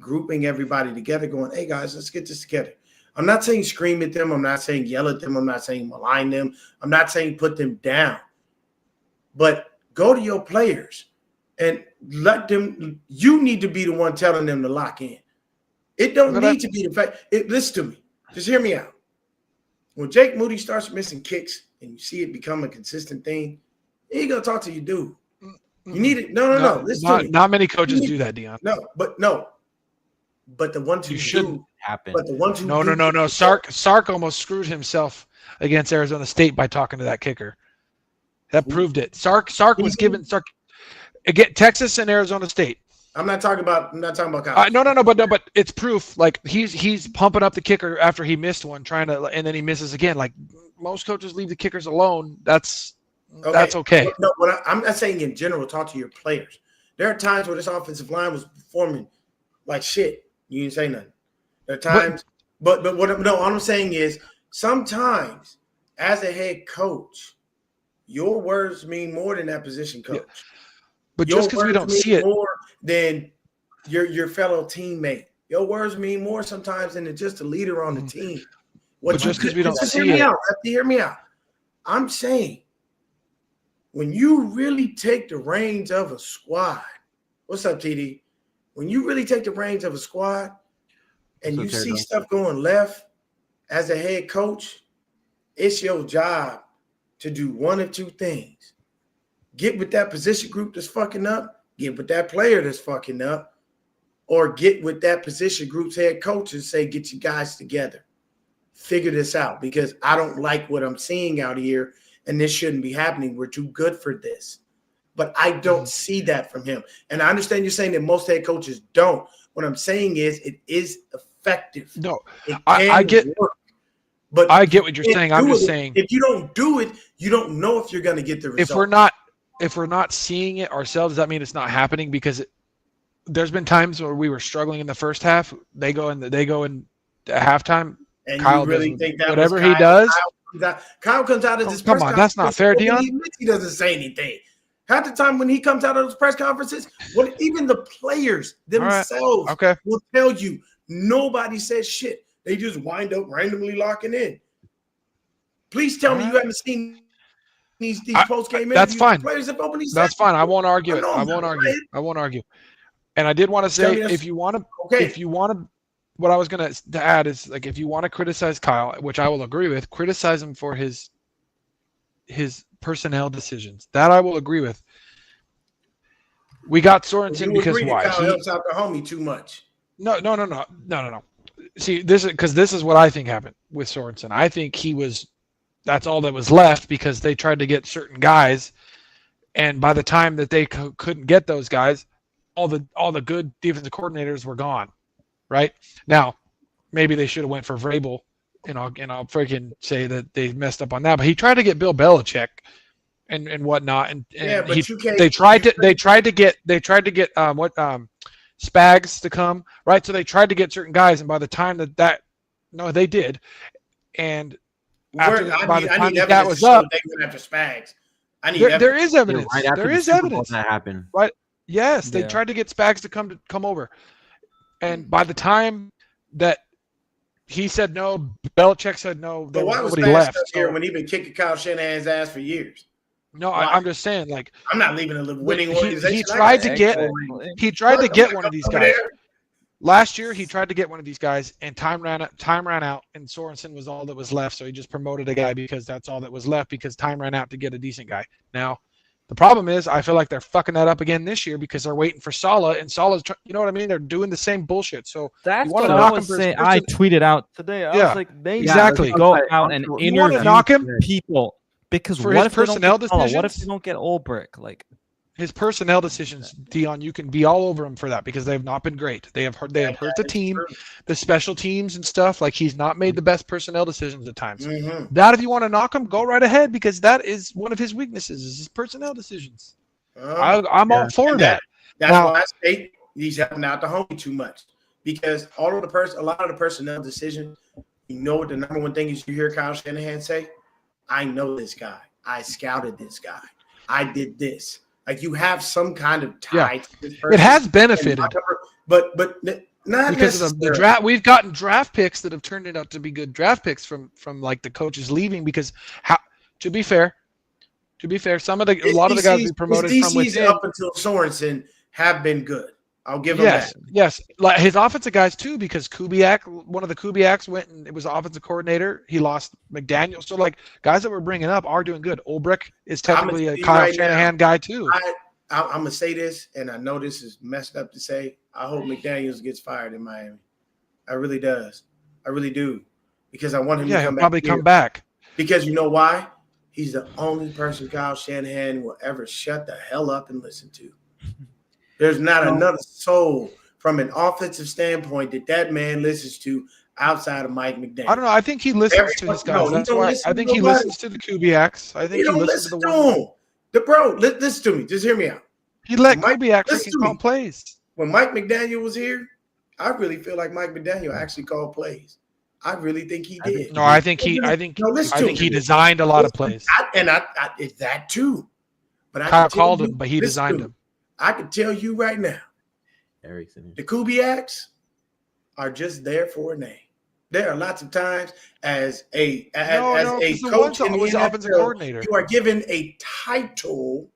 grouping everybody together, going, hey, guys, let's get this together. I'm not saying scream at them. I'm not saying yell at them. I'm not saying malign them. I'm not saying put them down. But go to your players and let them – you need to be the one telling them to lock in. It don't need to be the fact – listen to me. Just hear me out. When Jake Moody starts missing kicks and you see it become a consistent thing, he ain't gonna talk to you, dude. You need it. No. Listen to me. Not many coaches do that, Dion. But the ones who shouldn't happen. But the ones who no. Sark almost screwed himself against Arizona State by talking to that kicker. That proved it. Sark was given again Texas and Arizona State. I'm not talking about college. No, but it's proof. Like he's pumping up the kicker after he missed one, and then he misses again. Like most coaches leave the kickers alone. That's okay. No, I'm not saying in general. Talk to your players. There are times where this offensive line was performing like shit. You didn't say nothing. There are times, but what I'm saying is sometimes as a head coach, your words mean more than that position coach. Yeah. But just because we don't see it more than your fellow teammate. Your words mean more sometimes than just a leader on the team. But just because we don't see it. Hear me out. I'm saying when you really take the reins of a squad, what's up, TD? When you really take the reins of a squad and you see stuff going left as a head coach, it's your job to do one of two things. Get with that position group that's fucking up, get with that player that's fucking up, or get with that position group's head coach and say, get you guys together. Figure this out because I don't like what I'm seeing out here and this shouldn't be happening. We're too good for this. But I don't see that from him. And I understand you're saying that most head coaches don't. What I'm saying is it is effective. No, I get work. But I get what you're saying. I'm just saying if you don't do it, you don't know if you're going to get the result. If we're not seeing it ourselves, does that mean it's not happening? Because there's been times where we were struggling in the first half. They go in halftime. And Kyle you really think that whatever he does. Kyle comes out of this press conference. That's not fair, Dion. He doesn't say anything. Half the time when he comes out of those press conferences, even the players themselves will tell you nobody says shit. They just wind up randomly locking in. Please tell me you haven't seen these post game interviews. That's fine. Players have opened these. That's fine. I won't argue it. I won't argue. And I did want to say, if you want to, what I was going to add is like, if you want to criticize Kyle, which I will agree with, criticize him for his personnel decisions. That I will agree with. We got You Sorensen because agree that why? Kyle helps out the homie too much. No. See, this is what I think happened with Sorensen. I think that's all that was left because they tried to get certain guys, and by the time that they couldn't get those guys, all the good defensive coordinators were gone. Right now, maybe they should have went for Vrabel, and I'll freaking say that they messed up on that. But he tried to get Bill Belichick and whatnot, and but you can't. they tried to get Spags to come, right? So they tried to get certain guys, and by the time they did, and by the time that was up, they went after Spags. There is evidence. Right after there the is Super Bowl evidence that happened. right? Yes, they Yeah. tried to get Spags to come over, and by the time that he said no, Belichick said no, there was nobody left. Here when he been kicking Kyle Shanahan's ass for years. No, I'm just saying, like, I'm not leaving a winning organization. He tried to get one of these guys. There. Last year, he tried to get one of these guys, and time ran out, and Sorensen was all that was left. So he just promoted a guy because that's all that was left because time ran out to get a decent guy. Now, the problem is, I feel like they're fucking that up again this year because they're waiting for Saleh, and Saleh's, you know what I mean? They're doing the same bullshit. So That's you what wanna I knock was him for saying. his I person- tweeted out today. I Yeah, was like, they exactly. go out and You You want interview to knock him people because for what his if they don't personnel get Saleh? What if decisions? they don't get Ulbrich? Like, His personnel decisions, Dion, you can be all over him for that because they have not been great. They have hurt the team, the special teams and stuff. Like he's not made the best personnel decisions at times. Mm-hmm. That if you want to knock him, go right ahead because that is one of his weaknesses is his personnel decisions. I'm all for that. That's Now- why I say he's helping out the homie too much because a lot of the personnel decisions. You know what the number one thing is you hear Kyle Shanahan say? I know this guy. I scouted this guy. I did this. Like you have some kind of tie to this person. It has benefited, but not because of the draft. We've gotten draft picks that have turned out to be good draft picks from like the coaches leaving because to be fair, some of a lot of the guys we promoted from within up until Sorensen have been good. I'll give him yes, that. Yes, like his offensive guys too, because Kubiak, one of the Kubiaks went and it was offensive coordinator. He lost McDaniel. So like guys that we're bringing up are doing good. Ulbrich is technically a Kyle Shanahan guy too. I'm gonna say this, and I know this is messed up to say. I hope McDaniels gets fired in Miami. I really does. I really do, because I want him to come back. Because you know why? He's the only person Kyle Shanahan will ever shut the hell up and listen to. There's not another soul from an offensive standpoint that man listens to outside of Mike McDaniel. I don't know. I think he listens to his guys. That's why I think he listens to the Kubiaks. I think he listens to the one. Listen to me. Just hear me out. He let Kubiak freaking call plays. When Mike McDaniel was here, I really feel like Mike McDaniel actually called plays. I really think he did. I think he designed a lot of plays. It's that too. But Kyle called him, but he designed them. I can tell you right now, the Kubiaks are just there for a name. There are lots of times as a coach in the NFL, offensive coordinator, you are given a title,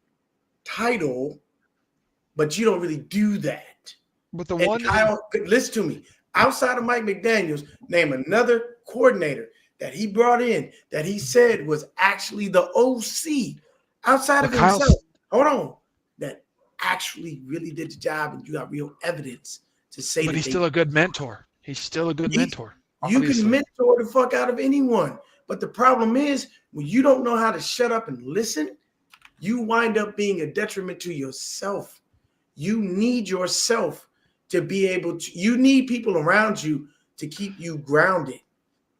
but you don't really do that. But Kyle, listen to me. Outside of Mike McDaniels, name another coordinator that he brought in that he said was actually the OC outside of himself. Hold on. That actually really did the job, and you got real evidence to say. But he's still a good mentor. He's still a good mentor. You can mentor the fuck out of anyone. But the problem is when you don't know how to shut up and listen, you wind up being a detriment to yourself. You need yourself to be able to, you need people around you to keep you grounded.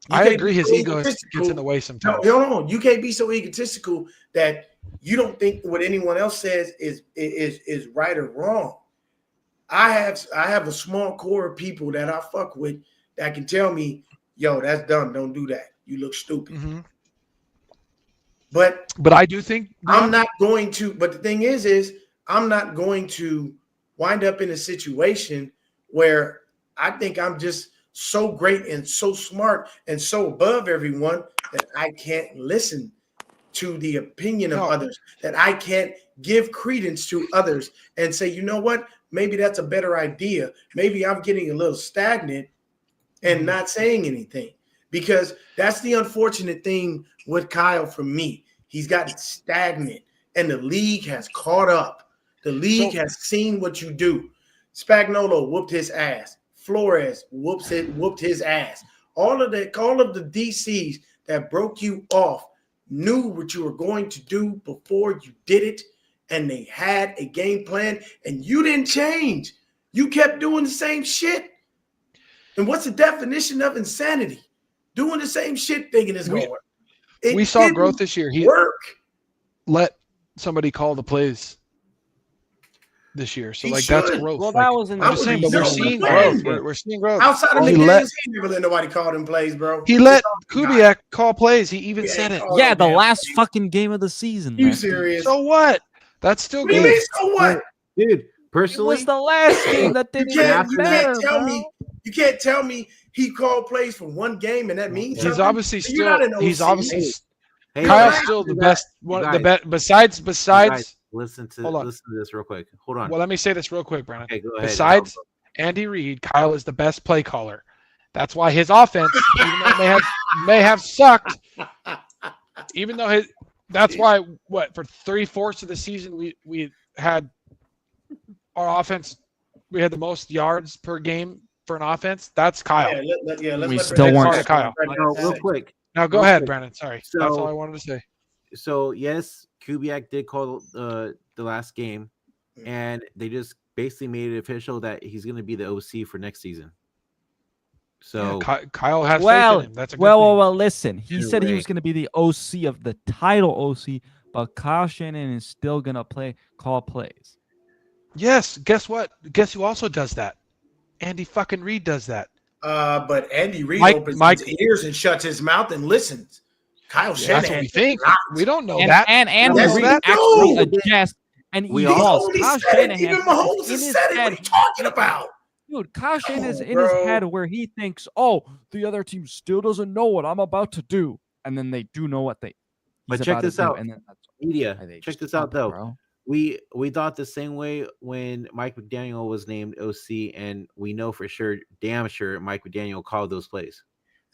I agree. His ego gets in the way sometimes. No, hold on. You can't be so egotistical that you don't think what anyone else says is right or wrong. I have a small core of people that I fuck with that can tell me, yo, that's dumb. Don't do that. You look stupid. Mm-hmm. But I do think I'm not going to. But the thing is I'm not going to wind up in a situation where I think I'm just so great and so smart and so above everyone that I can't listen to the opinion of others, that I can't give credence to others and say, you know what, maybe that's a better idea. Maybe I'm getting a little stagnant and not saying anything, because that's the unfortunate thing with Kyle for me. He's gotten stagnant and the league has caught up. The league has seen what you do. Spagnolo whooped his ass. Flores whooped his ass. All of the DCs that broke you off knew what you were going to do before you did it, and they had a game plan, and you didn't change. You kept doing the same shit. And what's the definition of insanity? Doing the same shit thinking it's going to work. We saw growth this year. He let somebody call the plays this year. So, that's growth. Well, that was in I'm just saying, but we're seeing growth. We're seeing growth. Outside of McDaniels, he never let nobody call them plays, bro. He let Kubiak call plays. He even said it. Yeah, the last fucking game of the season. You serious? So what? That's still good. What do you mean, so what? Dude, personally, it was the last game that didn't matter, you can't tell me he called plays for one game and that means he's something. obviously Hey, Kyle's still the best besides guys, listen to this real quick. Hold on. Well, let me say this real quick, Brandon. Okay, go ahead. Besides Andy Reid, Kyle is the best play caller. That's why his offense, even though it may have sucked, even though that's why for 3/4 of the season we had our offense, we had the most yards per game for an offense. That's Kyle. We still weren't Kyle. Real quick. Now go ahead, Brandon. Sorry, So, that's all I wanted to say. So yes, Kubiak did call the last game, and they just basically made it official that he's going to be the OC for next season. So Kyle has faith in him. That's a good thing. Well. Listen, he said he was going to be the OC of the title OC, but Kyle Shanahan is still going to call plays. Yes. Guess what? Guess who also does that? Andy fucking Reid does that. But Andy Reid opens his ears and shuts his mouth and listens. Kyle Shanahan. That's what we think. We don't know and, that. And Andy Yes, Reid we actually do. adjusts and He evolves. only Kyle said it. Shanahan Even Mahomes in has his said it. What are head, you talking about? dude, Kyle Shanahan is in bro. his head where he thinks, oh, the other team still doesn't know what I'm about to do. And then they do know what he's But about check to this do. out. And then that's Media. why they Check just this out pump it, though. bro. We thought the same way when Mike McDaniel was named OC, and we know for sure, damn sure, Mike McDaniel called those plays.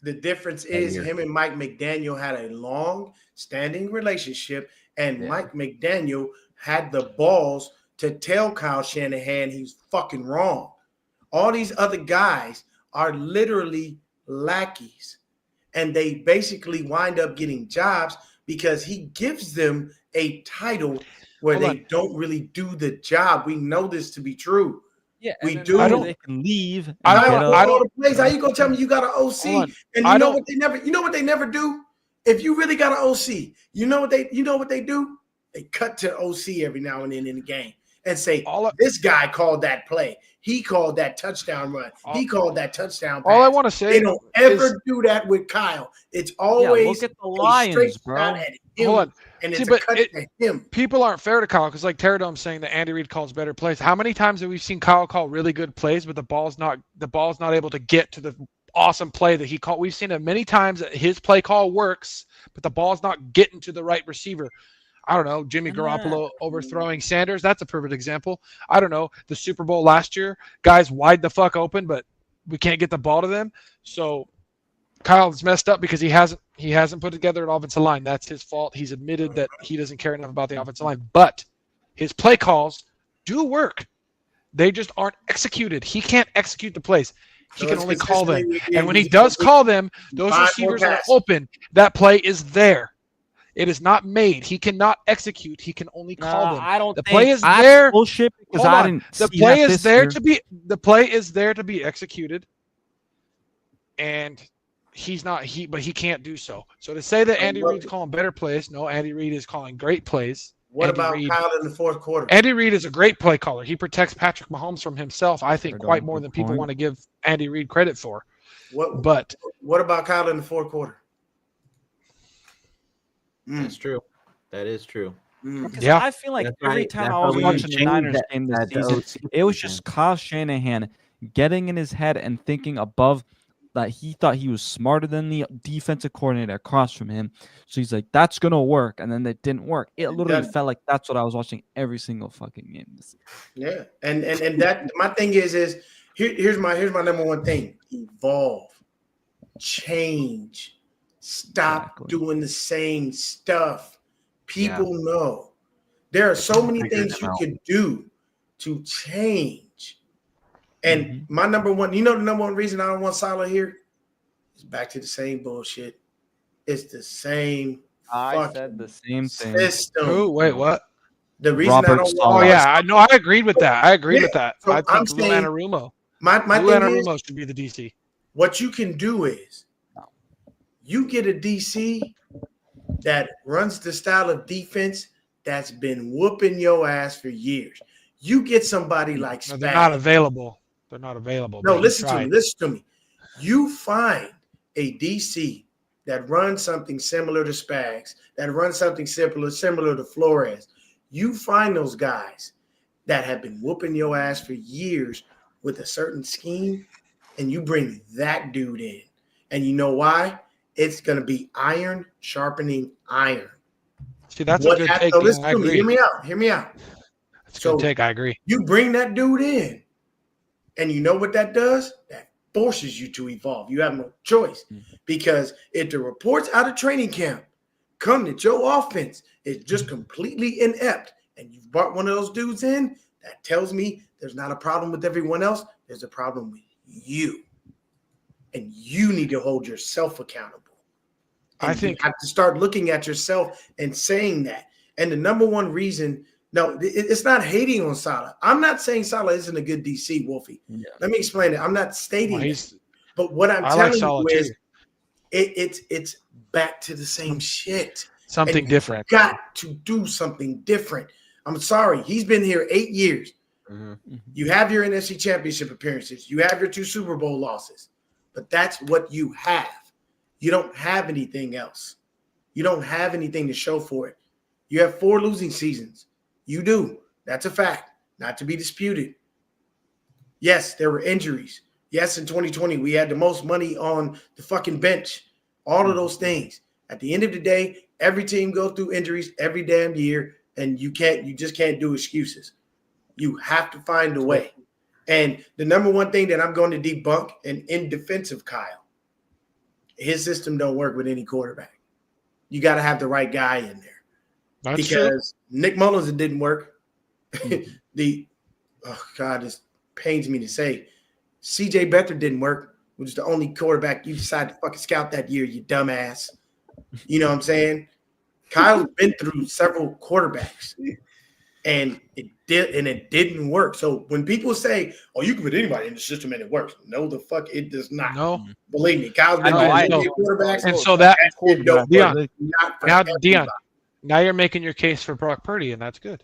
The difference is him and Mike McDaniel had a long-standing relationship, and Mike McDaniel had the balls to tell Kyle Shanahan he's fucking wrong. All these other guys are literally lackeys, and they basically wind up getting jobs because he gives them a title where they don't really do the job. We know this to be true. Yeah, we do. They can leave. I don't. How you gonna tell me you got an OC? And you know what they never do? If you really got an OC, you know what they do? They cut to OC every now and then in the game and say, this guy called that play. He called that touchdown run. He called that touchdown pass. All I want to say, they don't ever do that with Kyle. It's always look at the Lions, bro. Hold on. And it's a cut to him. People aren't fair to Kyle because, like Terradome's saying that Andy Reid calls better plays. How many times have we seen Kyle call really good plays, but the ball's not able to get to the awesome play that he called? We've seen it many times that his play call works, but the ball's not getting to the right receiver. I don't know, Jimmy Garoppolo overthrowing Sanders. That's a perfect example. I don't know, the Super Bowl last year, guys wide the fuck open, but we can't get the ball to them. So Kyle's messed up because he hasn't put together an offensive line. That's his fault. He's admitted that he doesn't care enough about the offensive line, but his play calls do work. They just aren't executed. He can't execute the plays. He can only call them. And when he does call them, those receivers are open. That play is there. It is not made. He cannot execute. He can only call them. I don't. The play is there. Bullshit because I didn't. The play is there to be. The play is there to be executed, and he's not. But he can't do so. So to say that Andy Reid's calling better plays, no. Andy Reid is calling great plays. What about Kyle in the fourth quarter? Andy Reid is a great play caller. He protects Patrick Mahomes from himself. I think quite more than people want to give Andy Reid credit for. But what about Kyle in the fourth quarter? That's true. That is true. Yeah, I feel like every time I was watching the Niners game this season, it was just Kyle Shanahan getting in his head and thinking above that. He thought he was smarter than the defensive coordinator across from him. So he's like, that's going to work. And then it didn't work. It literally felt like that's what I was watching every single fucking game this season. Yeah. And that my thing is here's my number one thing. Evolve. Change. Stop doing the same stuff. People know. There are so many Figure things them you out. could do to change. And Mhm. my number one, the number one reason I don't want Salah here is back to the same bullshit. It's the same I said fucking the same thing. system. Who? Wait, what? The reason I Robert don't Oh want Salah. yeah, I agreed with that. I agreed Yeah, with that. so I I'm think Lou saying Anarumo. my Lou thing is Anarumo should be the DC. what you can do is you get a DC that runs the style of defense that's been whooping your ass for years. You get somebody like No, they're not Spags. available. They're not available. No, but he listen to me. tried. Listen to me. You find a DC that runs something similar to Spags, that runs something similar to Flores. You find those guys that have been whooping your ass for years with a certain scheme, and you bring that dude in. And you know why? It's going to be iron sharpening iron. See, that's What a good happened? take. So Yeah, listen I to me. agree. Hear me out. Hear me out. That's a So good take. I agree. you bring that dude in, and you know what that does? That forces you to evolve. You have no choice because if the reports out of training camp come that your offense is just completely inept, and you've brought one of those dudes in, that tells me there's not a problem with everyone else. There's a problem with you, and you need to hold yourself accountable. And I think you have to start looking at yourself and saying that. And the number one reason, no, it's not hating on Salah. I'm not saying Salah isn't a good DC, Wolfie. Yeah. Let me explain it. I'm not stating that. he's. But what I'm I like telling Salah you is too. it's back to the same shit. Something And different. you've got to do something different. I'm sorry. He's been here 8 years. You have your NFC Championship appearances. You have your 2 Super Bowl losses. But that's what you have. You don't have anything else. You don't have anything to show for it. You have 4 losing seasons. You do. That's a fact, not to be disputed. Yes, there were injuries. Yes, in 2020, we had the most money on the fucking bench. All of those things. At the end of the day, every team goes through injuries every damn year, and you just can't do excuses. You have to find a way. And the number one thing that I'm going to debunk, and in defense of Kyle, his system don't work with any quarterback. You got to have the right guy in there. That's true. Because Nick Mullins, it didn't work. This pains me to say. CJ Beathard didn't work, which is the only quarterback you decided to fucking scout that year, you dumbass. You know what I'm saying? Kyle's been through several quarterbacks, and it didn't work. So when people say, "Oh, you can put anybody in the system and it works," no, the fuck, it does not. No. Believe me, Kyle's been I know, through quarterbacks, And so that it don't Dion, work. Not for now everybody. Dion, now you're making your case for Brock Purdy, and that's good.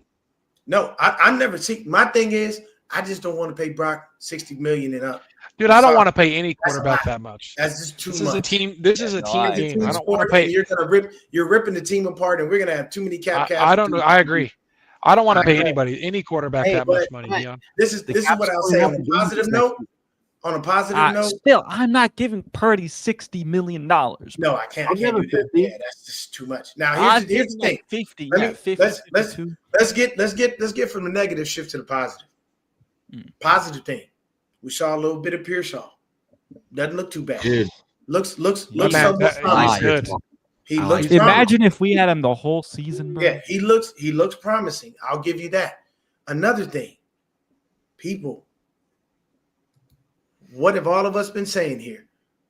No, I never see. My thing is, I just don't want to pay Brock $60 million and up. Dude, I don't Sorry. want to pay any That's a quarterback lot. that much. That's just too This much. is a team. This is a no, team I- It's a game. team I don't want sport, to pay. and you're ripping the team apart, and we're gonna have too many cap. I don't know. I agree. I don't want to pay Right. any quarterback Hey, that much but- money, but- Dion. This is what I'll say on a positive note. On a positive note, Still, I'm not giving Purdy $60 million. no, I can't. I can't do that. Yeah, that's just too much. Now here's the thing. 50. Let Yeah, me- 50. let's- 52. Let's get from the negative shift to the positive. Positive thing. We saw a little bit of Pearsall. Doesn't look too bad. Dude, Looks Man, somewhat that- promising. he's good. He I looks like promising. Imagine if we had him the whole season, bro. Yeah, he looks promising. I'll give you that. Another thing, people, what have all of us been saying here?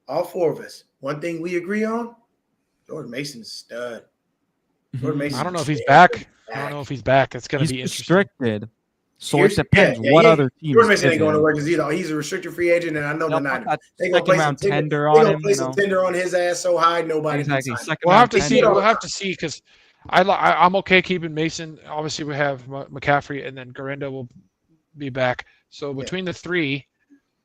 All 4 of us. One thing we agree on: Jordan Mason's a stud. Jordan Mason. I don't know if he's back. I don't know if he's back. It's going to He's be interesting. restricted. So it depends Yeah, what yeah. other teams. Jordan Mason ain't give going to him. work because he's a restricted free agent, and I know They'll the put Niners. that They gonna second place round some tender. tender They on gonna him. place some tender on his ass so high nobody Exactly. can sign him. Second We'll round have to tender. see. We'll have to see because I'm okay keeping Mason. Obviously, we have McCaffrey, and then Garenda will be back. So between the 3,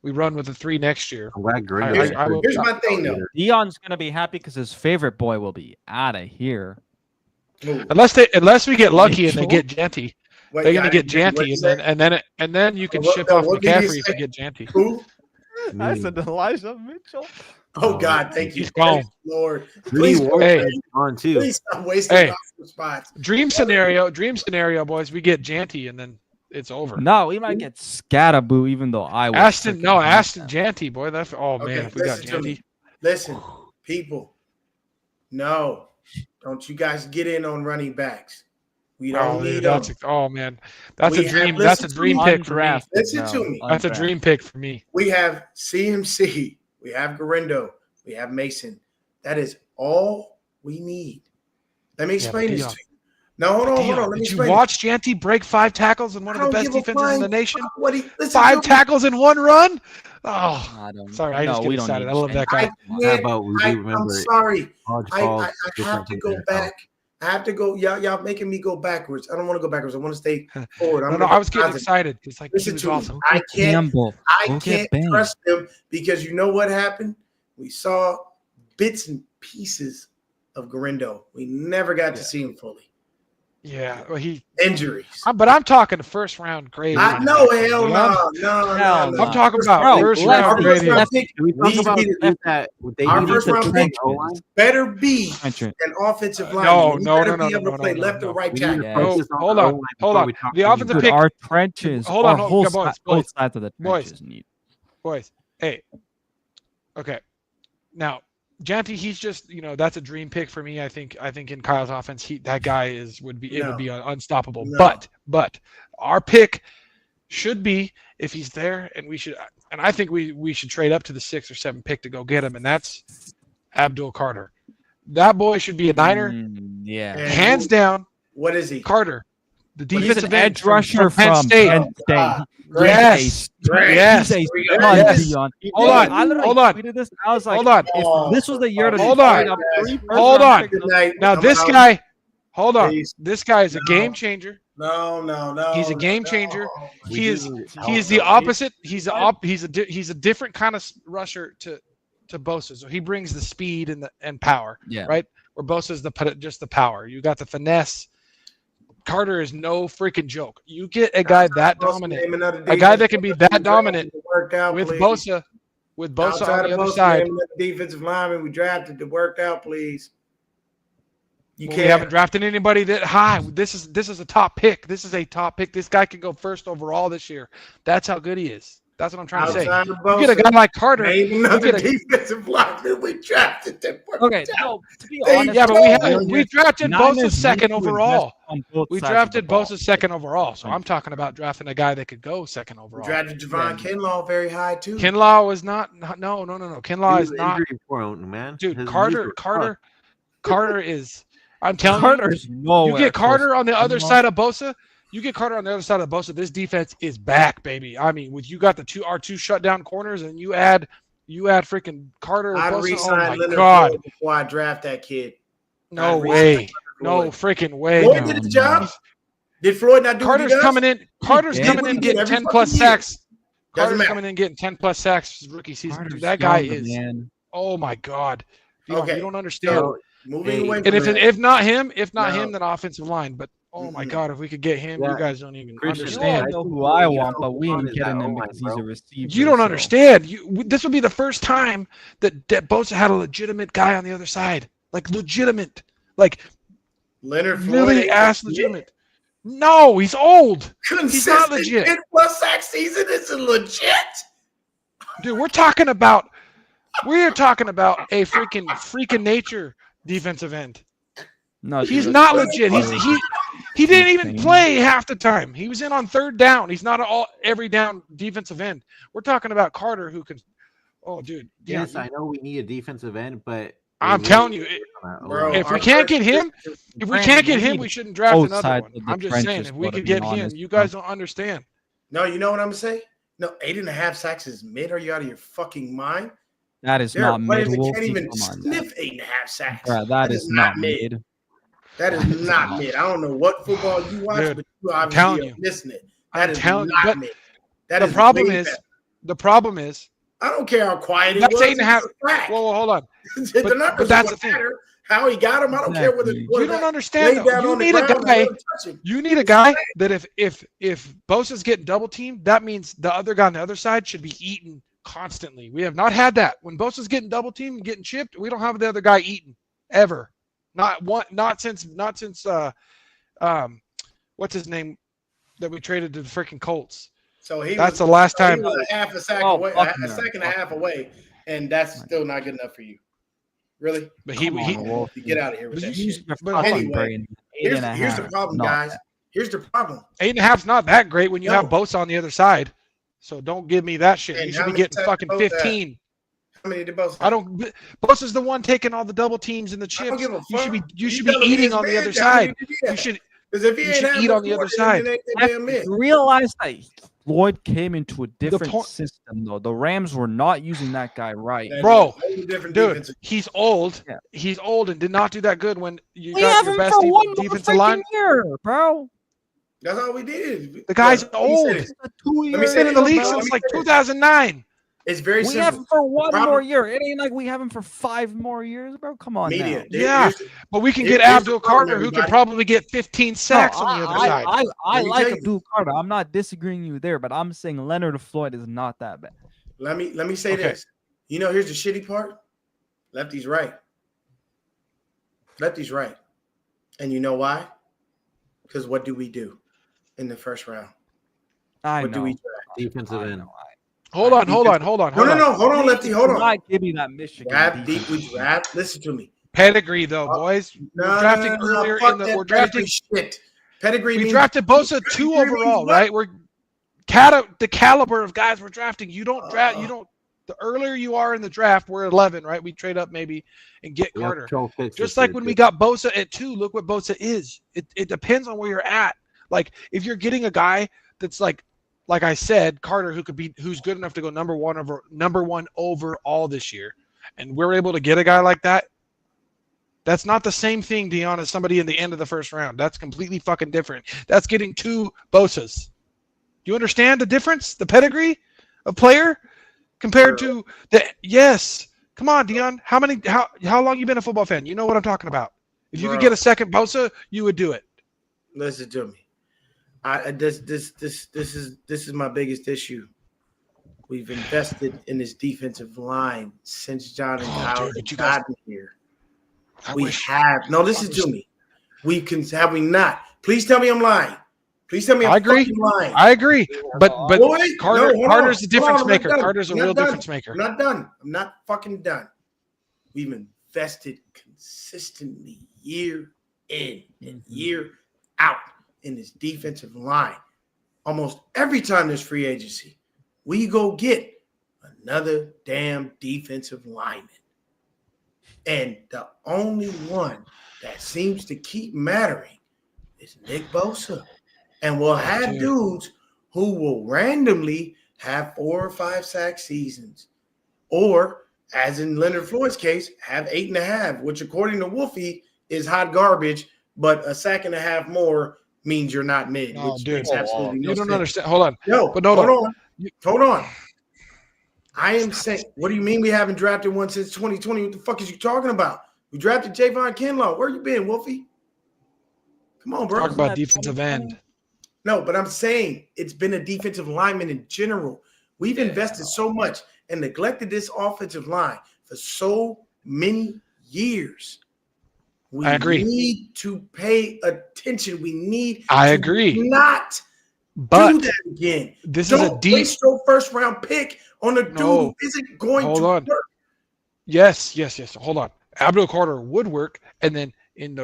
we run with the 3 next year. I'm glad Green. I will- Here's my thing, though. Dion's gonna be happy because his favorite boy will be out of here. Ooh. Unless we get lucky and they Mitchell? get Janty, Wait, they're gonna I get didn't hear what Janty, you and then you can What- ship no, off what did you McCaffrey if say? you get Janty. Who? I said Elijah Mitchell. Oh Oh, God, thank you, he's gone. Praise the Lord. Rudy Please, Warrior Hey. is on too. please stop wasting Hey. roster spots. Dream scenario, boys. We get Janty, and then it's over. No, we might get Scatterboo, even though I was Aston Janty, boy. That's man. Okay, If we got listen to me. Janty, Listen, people. No, don't you guys get in on running backs. We don't need that's him. man, that's We a dream. have- That's a listen to dream me. pick for me. Undrafted, Listen bro. to me. That's a Undrafted. dream pick for me. We have CMC. We have Garindo. We have Mason. That is all we need. Let me explain this Dion. to you. No, hold on. Let me Did you explain watch Janty break 5 tackles in one I of the don't best give a defenses in flying the nation? fuck what he listen 5 to me. tackles in 1 run? Oh, I don't. sorry. I just get we don't excited. need I love that guy. I How can't. about we do I'm remember sorry. college I ball have different to from go NFL. back. I have to go. Y'all making me go backwards. I don't want to go backwards. I want to stay forward. No, gonna I go was getting positive. excited. It's like he Listen was to me. awesome. I can't. Campbell. I Go get can't Bang. trust them because you know what happened? We saw bits and pieces of Garindo. We never got to see him fully. Yeah, well, Injuries. but I'm talking first round grade. I know. Hell no. Hell no. I'm talking about Bro, first left- round Our grade. first round left- pick Can we talk needs to about be the the, dude that they our needed first to round pick pick O-line? better be Trenchard. an offensive No, lineman. He no, better no, be no, able to no, play no, left no. or right We need to tackle. Yeah. focus on Hold the on, O-line hold before on. we talk The to offensive you. Dude, pick- our trenches, Hold our on, whole boys, side, boys. both sides of the Boys. trenches need. Boys, hey, okay. Now, Janty, he's just that's a dream pick for me. I think in Kyle's offense, that guy would be unstoppable. No. But our pick should be if he's there, and I think we should trade up to the 6 or 7 pick to go get him, and that's Abdul Carter. That boy should be a Niner, Yeah. And hands down. What is he? Carter, the What is He's defensive an end edge rusher Penn from State. Penn State. God. Great. Yes. Great. Yes. He's a Yes. stud, Yes. Dion. Hold on. I literally Hold on. tweeted this. I was like, Hold on. if this was the year to Hold trade on. up 3 Hold first-round on. picks, Good night. Now I'm this out. guy, hold on. Peace. This guy is a No. game changer. No. He's a game changer. We He do is need he is help, the though. opposite. He's a different kind of rusher to Bosa. So he brings the speed and power, yeah. right? Where Bosa's just the power. You got the finesse. Carter is no freaking joke. You get a guy that dominant, a guy that can be that dominant with Bosa, on the other side. Defensive lineman we drafted to work out, please. You Well, can't. we haven't drafted anybody that high. This is a top pick. This is a top pick. This guy can go first overall this year. That's how good he is. That's what I'm trying to say. Outside of You get a Bosa, guy like Carter. name You another get a, defensive lineman we drafted that worked Okay, out. no, to be They- honest, yeah, but Niners- we drafted Niners Bosa second need to overall. invest on both We sides of the drafted ball. Bosa second overall. So I'm talking about drafting a guy that could go second We overall. drafted Javon Kinlaw very high too. Kinlaw was not. No. Kinlaw is He's not. injury prone, man. Dude, His Carter knees were Carter is. I'm telling Carter's you, nowhere you get Carter close on the to other Kinlaw. side of Bosa. You get Carter on the other side of Bosa. This defense is back, baby. I mean, with you got our two shutdown corners, and you add freaking Carter. I'd Bosa. Oh re-sign my Leonard God! Floyd before I draft that kid. No I'd re-sign way! Leonard No Floyd. freaking way! Floyd No. did the job. Did Floyd not do what he Carter's does? coming in. Carter's did. coming He in did getting every 10 plus fucking year. sacks. Doesn't Carter's matter. coming in getting 10 plus sacks his rookie season. Carter's Dude, that guy younger, is. man. Oh my God! Okay, You don't understand. So moving away And from if that, if not him, No. then offensive line. But oh my Mm-mm. God, if we could get him, Yeah. you guys don't even Christian, You understand. all know think who what I we need to want, but we focus on ain't is getting that him O-line, because he's bro. a receiver. You don't so- understand. This would be the first time that Bosa had a legitimate guy on the other side, like legitimate, like Leonard Floyd really ain't ass legit. legitimate. No, he's old, Consistent legit. 10 plus sack season isn't legit. dude. We're talking about a freaking nature defensive end. No, He's dude, not that's- legit. He didn't even insane. play half the time. He was in on third down. He's not every down defensive end. We're talking about Carter who can. Oh, dude. Yeah, Yes, I know we need a defensive end, but I'm telling you, Bro, if we our can't first get him, Brandon, we shouldn't draft both another sides one. of the I'm just saying, trenches, if we though, to could be get honest, him, you guys don't understand. No, you know what I'm gonna say? No, 8.5 sacks is mid. Are you out of your fucking mind? That is There not are players mid. that Wolf. can't even Come on, sniff 8.5 sacks. bro. That is not mid. That is not mid. I don't know what football you watch, Dude, but you I'm telling obviously you. are missing it. I'm That is telling you, not but mid. That The is problem way is, better. I don't care how quiet it That's was. 8.5. It's a fact. Whoa, hold on. The but numbers that's don't the thing. matter. How he got him, I don't care whether Exactly. the You don't quarterback understand. laid Though. down You on the need a ground and guy. let him touch him. You need a guy that if Bosa's getting double teamed, that means the other guy on the other side should be eaten constantly. We have not had that. When Bosa's getting double teamed and getting chipped, we don't have the other guy eaten ever. Not since what's his name that we traded to the freaking Colts. So That's the last He time. was a half a sack Oh, away, Buckner. a sack and a half away, and that's still not good enough for you. Really? But he Come on, Wolf. Get out of here with But that you- shit. but anyway, here's the 8.5. problem, Not guys. bad. Here's the problem. 8.5's not that great when you have No. Bosa on the other side. So don't give me that shit. And You how should be many getting times fucking Bosa had? 15. How many did both? I don't. Bosa's the one taking all the double teams and the I don't chips. give a fuck. You should be You eating telling me his on the man other down, how many side. did he You have? should Because if he you ain't should have eat no on the other quarter, side. then they damn miss. Realize that Floyd came into a different point- system, though. The Rams were not using that guy right. That is Bro, a whole different Dude, defensive- he's old. Yeah. He's old and did not do that good when you We got have your him best for one more defensive line. freaking year, bro. That's all we did. The guy's Look, let me say old. this. A 2 year. me He's say been in the this, league bro. since Let me like say this. 2009. It's very We simple. have him for one Problem- more year. It ain't like we have him for 5 more years, bro. Come on, Media. now. Yeah, Here's the- but we can Here- get here's the Abdul problem, Carter, who can everybody. probably get 15 sacks No, on the other I side. I Let me like tell you. Abdul Carter. I'm not disagreeing you there, but I'm saying Leonard Floyd is not that bad. Let me say Okay. this. You know, here's the shitty part. Lefty's right. Lefty's right. And you know why? Because what do we do in the first round? I What know. do we draft? Defensive I end. know. Hold on. No, hold on, Lefty, hold on. Not give me that Michigan. Draft defense. deep, we draft. Listen to me. Pedigree though, boys. We're drafting earlier fuck in the. that We're drafting. pedigree shit. Pedigree. We means- drafted Bosa 2 Pedigree means overall, what? right? We're the caliber of guys we're drafting. You don't draft. You don't. The earlier you are in the draft, we're 11, right? We trade up maybe and get We have Carter. control picks Just this like year, when too. we got Bosa at 2, look what Bosa is. It depends on where you're at. Like if you're getting a guy that's like I said, Carter, who's good enough to go number one overall this year, and we're able to get a guy like that. That's not the same thing, Dion, as somebody in the end of the first round. That's completely fucking different. That's getting 2 Bosas. Do you understand the difference? The pedigree of player compared to the yes. Come on, Dion. How long you been a football fan? You know what I'm talking about. If you could Bro. get a second Bosa, you would do it. Listen to me. This is my biggest issue. We've invested in this defensive line since John and Kyle dude, have you guys- gotten here. I We wish. have. No, listen to me. Have we not? Please tell me I'm lying. Please tell me I'm I agree. fucking lying. I agree, but Boy, Carter's hold a on, difference I'm not maker. done. Carter's a I'm not real done. difference maker. I'm not done. I'm not fucking done. We've invested consistently year in and year out in this defensive line. Almost every time there's free agency, we go get another damn defensive lineman. And the only one that seems to keep mattering is Nick Bosa. And we'll have Dude. dudes who will randomly have 4 or 5 sack seasons. Or, as in Leonard Floyd's case, have 8.5, which according to Wolfie is hot garbage, but a sack and a half more means you're not mid, No, which dude. makes absolutely no You don't sense. understand. Hold on. No, But no, hold no. on. Hold on. I am saying, what do you mean we haven't drafted one since 2020? What the fuck is you talking about? We drafted Javon Kinlaw. Where you been, Wolfie? Come on, bro. Talk about defensive end. No, but I'm saying it's been a defensive lineman in general. We've invested so much and neglected this offensive line for so many years. We I agree. need to pay attention. We need I to agree. not But do that again. this Don't is a deep. waste your first round pick on a dude No. who isn't going Hold to on. work. Yes. Hold on. Abdul Carter would work, and then in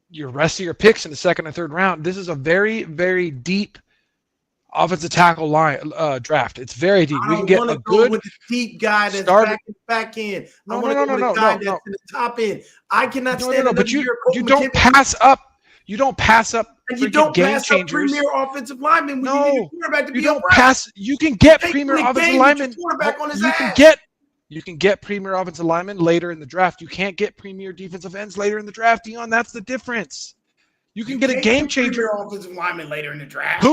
your rest of your picks in the second and third round, this is a very, very deep offensive tackle line draft. It's very deep. I We can don't get want a to go good with the deep guy that's starter- back end. I No, want to no, go with no, a guy no, that's no. in the top end. I cannot stand No. another But you year of Colton don't McKinnon. pass up. You don't pass up. And you freaking don't game pass changers. up premier offensive linemen when you need a No, quarterback to You be don't upright. pass. You can get Take premier the offensive game with your linemen. quarterback on his You ass. can get premier offensive linemen later in the draft. You can't get premier defensive ends later in the draft, Dion. That's the difference. You can get a can't game get premier changer. offensive lineman later in the draft.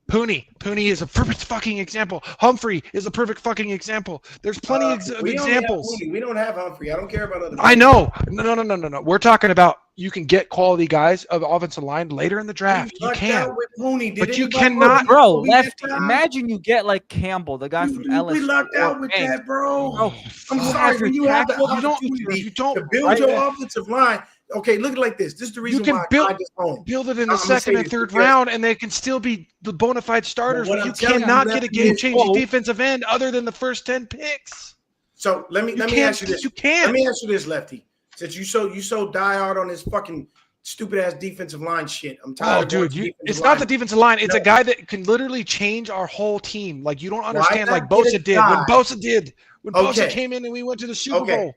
Pooney is a perfect fucking example. Humphrey is a perfect fucking example. There's plenty of We only have examples. Mooney. We don't have Humphrey. I don't care about other. I know. No. We're talking about you can get quality guys of offensive line later in the draft. We You lucked can. out with Mooney. Did But you anybody cannot- know Bro, we had lefty. time? Imagine you get like Campbell, the guy from LSU. We lucked out with Hey, that, bro. bro, I'm you sorry. have When your you have the tackle- opportunity you don't- to build right your there. offensive line, okay, look at it like this. This is the reason can why build- I just own. Build it in I'm the gonna second say and this third because- round, and they can still be the bona fide starters. what But I'm you telling you, cannot Lefty, get a game-changing is- defensive end other than the first 10 picks. So let me ask you this. You can't. Let me ask you this, Lefty. Since you so die hard on this fucking stupid ass defensive line shit. I'm Oh, tired of going dude, to defensive it's line. not the defensive line. It's No. a guy that can literally change our whole team. Like, you don't Why understand. not Like get a Bosa did guy- when Bosa did. When Bosa Okay. came in and we went to the Super Okay. Bowl.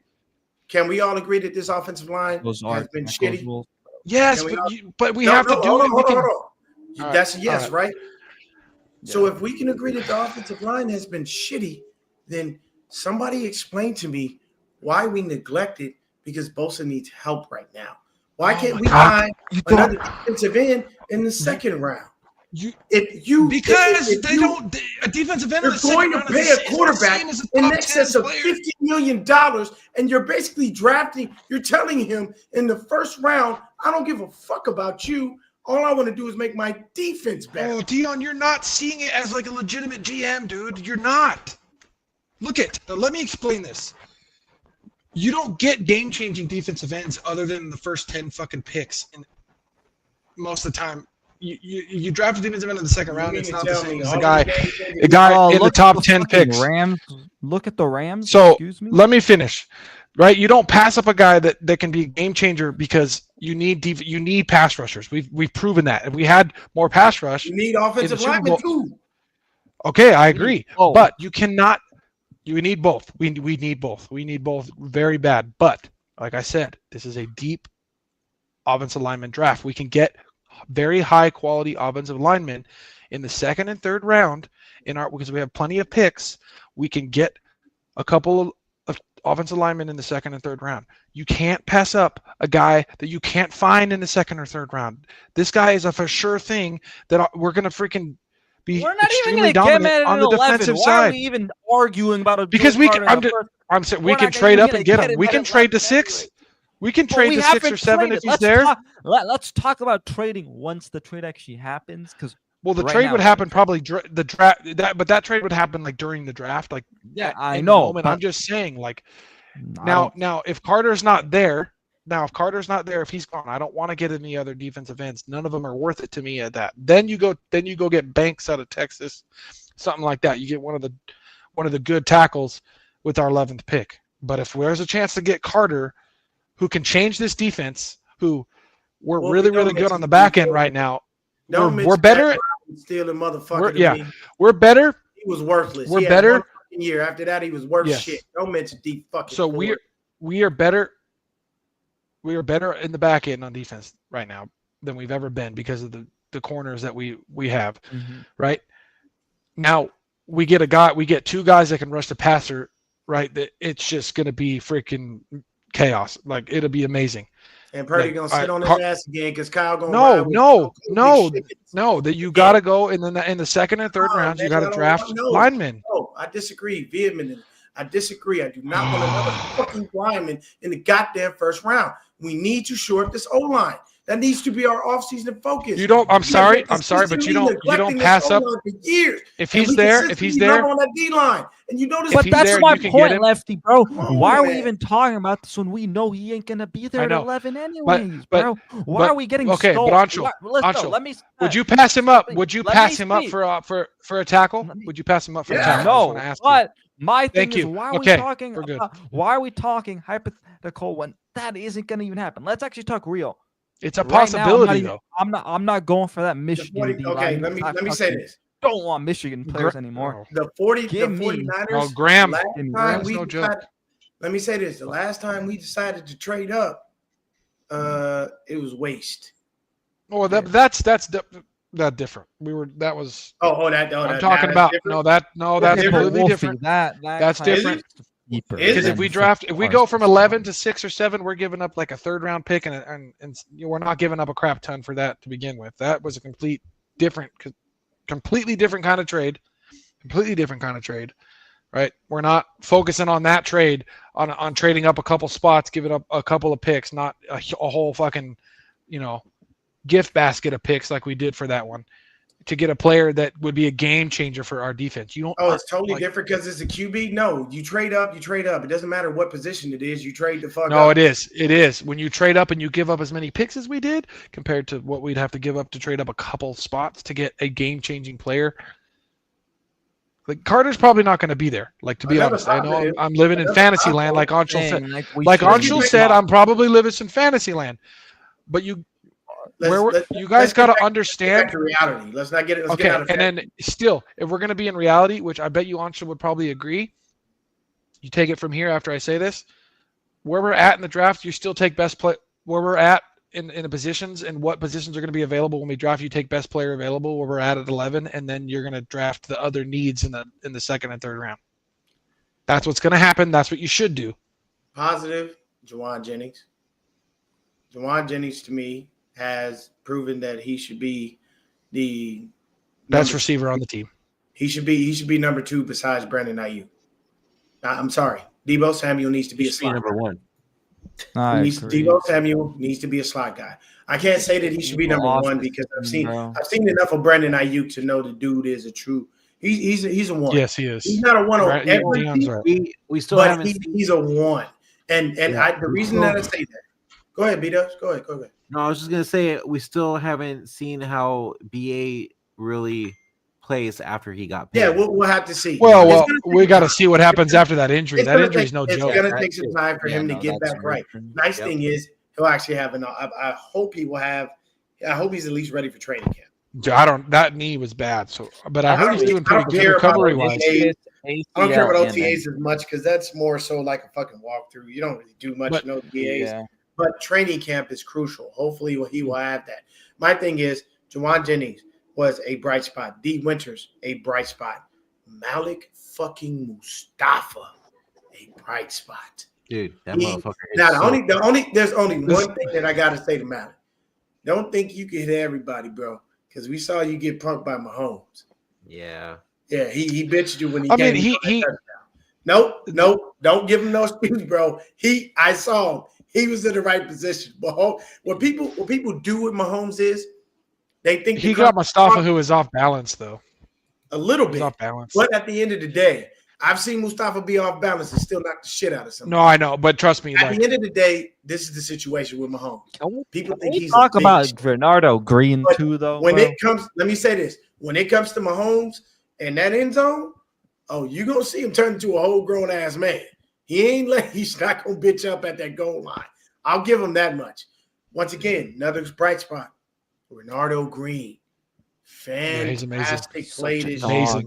Can we all agree that this offensive line Those has are been tackles shitty? rules. Yes, Can we but we No, have no, to do hold it. on, hold on. All right, That's a yes, all right? So Yeah. if we can agree that the offensive line has been shitty, then somebody explain to me why we neglect it because Bosa needs help right now. Why Oh can't my we God. find You don't- another defensive end in the second round? You If they you- don't. A defensive end in You're the second going to round pay is a the quarterback same as a in top excess 10 of player. $50 million, and you're basically drafting. You're telling him in the first round, I don't give a fuck about you. All I want to do is make my defense better. Oh, Dion, you're not seeing it as like a legitimate GM, dude. You're not. Look at. Let me explain this. You don't get game-changing defensive ends other than the first 10 fucking picks. And most of the time, you draft a defensive end in the second You round. mean It's to not the tell same me as all a guy, these games- a guy Oh, in the look at top the 10 fucking picks. Rams. Look at the Rams. So Excuse me. let me finish. Right, you don't pass up a guy that can be a game changer because you need pass rushers. We've proven that. If we had more pass rush, You need offensive Super linemen Bowl- too. okay, I agree. both. But you cannot. You need both. We need both. We need both very bad. But like I said, this is a deep offensive lineman draft. We can get very high quality offensive linemen in the second and third round because we have plenty of picks. We can get a couple of offensive linemen in the second and third round. You can't pass up a guy that you can't find in the second or third round. This guy is a for sure thing that we're going to freaking be We're not even extremely going to get him dominant at on an the 11. defensive Why side. are we even arguing about a Because dual we card can, in the first? I'm saying we We're can not trade even up gonna and get get him. him We at can trade to 11 six. anyway. We can But trade we to 6 or haven't 7 traded. if he's there. Let's talk about trading once the trade actually happens. Because Well, the right trade now, would we happen haven't probably the draft. But that trade would happen like during the draft. Like yeah, I in the know. moment. But I'm just saying, like I don't- now if Carter's not there, if he's gone, I don't want to get any other defensive ends. None of them are worth it to me at that. Then you go get Banks out of Texas, something like that. You get one of the good tackles with our 11th pick. But if there's a chance to get Carter, who can change this defense, who we're Well, really we don't good mention on the back end defense. right now. Don't We're mention better. that stealing motherfucker. to Yeah, me. we're better. He was worthless. We're He had better. one fucking year. After that, he was worth Yes. shit. Don't mention deep fucking. So forward. we are better. We are better in the back end on defense right now than we've ever been because of the corners that we have. Mhm. Right now, we get two guys that can rush the passer. Right, that it's just gonna be freaking chaos. Like it'll be amazing. And Purdy like, gonna sit on his ass again because Kyle gonna No, ride with no, big no, shit. no. That you gotta go in the second and third No, rounds. You man, gotta I don't draft want- no. linemen. No, I disagree vehemently. I disagree. I do not want another fucking lineman in the goddamn first round. We need to shore up this O line. That needs to be our offseason focus. You don't. I'm We sorry. have been I'm sorry, but you don't neglecting this pass up. O-line for years. If And he's we there, consistently love on that D line, and you notice, If But he's that's there, my you can get point, him. Lefty, bro. on, Why are we man. even talking about this when we know he ain't gonna be there I at know. 11 anyways, but- bro? Why but- are we getting okay, so? but Anshul, why- let's go. Anshul, Let me. Would you pass him up? let me- Would you let pass me him up speak. for a tackle? Let me- Would you pass him up for a Yeah. tackle? I just No, wanna ask you. but my thing Thank is, you. why are Okay, we talking? we're good. Why are we talking hypothetical when that isn't gonna even happen? Let's actually talk real. It's a Right now, possibility, though. I'm not going for that The Michigan 40 D okay, line let me because I say fucking this. Don't want Michigan players anymore. The 40, Give the me- 49ers. Oh, Graham. Last Give me time Graham's we no joke. decided, let me say this: the last time we decided to trade up, it was waste. Oh, that's that different. That was. I'm I'm talking about that's That's completely Wolfie, different. That's That's different. Deeper Is Because it? if we go from 11 to 6 or 7, we're giving up like a third round pick, and we're not giving up a crap ton for that to begin with. That was a completely different kind of trade. Completely different kind of trade, right? We're not focusing on that trade on trading up a couple spots, giving up a couple of picks, not a whole fucking, gift basket of picks like we did for that one, to get a player that would be a game changer for our defense. You don't. Oh, it's totally different because it's a QB. No, you trade up. It doesn't matter what position it is. You trade the fuck No, up. it is. It is. When you trade up and you give up as many picks as we did, compared to what we'd have to give up to trade up a couple spots to get a game-changing player. Like Carter's probably not going to be there. Like, to be Another honest, I know positive. I'm living in Another fantasy land, positive like Anshul said. Like Like should. Anshul said, I'm probably living in fantasy land. But you you guys got to Get understand. back to reality. Let's not get it. Let's get Okay, out of and then still, if we're going to be in reality, which I bet you Ansha would probably agree, you take it from here after I say this. Where we're at in the draft, you still take best play. Where we're at in the positions and what positions are going to be available when we draft, you take best player available where we're at 11, and then you're going to draft the other needs in the second and third round. That's what's going to happen. That's what you should do. positive. Juwan Jennings. Juwan Jennings to me has proven that he should be the Best receiver on the team. He should be number 2 besides Brandon Ayuk. I'm sorry. Debo Samuel needs to be a slot number guy. 1. Debo Samuel needs to be a slot guy. I can't say that he should be number 1 because I've seen enough of Brandon Ayuk to know the dude is a true. He's a 1. Yes, he is. He's not a 1 on everything. Right. We still haven't seen. He's a 1. And the reason that I say that. Go ahead, B-Dubs. Go ahead. No, I was just gonna say we still haven't seen how BA really plays after he got paid. Yeah, we'll have to see. Well, we got to see what happens after that injury. That injury is no joke. It's going to take some time for him to get back right. Nice thing is he'll actually have I hope he will have. I hope he's at least ready for training camp. That knee was bad. But I heard he's doing pretty good recovery wise. I don't care about OTAs as much because that's more so like a fucking walkthrough. You don't really do much in OTAs. Yeah. But training camp is crucial. Hopefully he will have that. My thing is Juwan Jennings was a bright spot. D. Winters, a bright spot. Malik fucking Mustafa, a bright spot. Dude, that motherfucker. Now there's only one thing that I gotta say to Malik. Don't think you can hit everybody, bro. Because we saw you get punked by Mahomes. Yeah. Yeah, he bitched you when he came. He Nope. Don't give him no excuse, bro. I saw him. He was in the right position. But what people do with Mahomes is they think he got Mustafa, who is off balance, though. A little bit. Off balance. But at the end of the day, I've seen Mustafa be off balance and still knock the shit out of somebody. No, I know, but trust me. At the end of the day, this is the situation with Mahomes. People think he's talk about Bernardo Green too, though. Let me say this: when it comes to Mahomes and that end zone, you're gonna see him turn into a whole grown ass man. He's not gonna bitch up at that goal line. I'll give him that much. Once again, another bright spot. Bernardo Green. Fantastic play this year.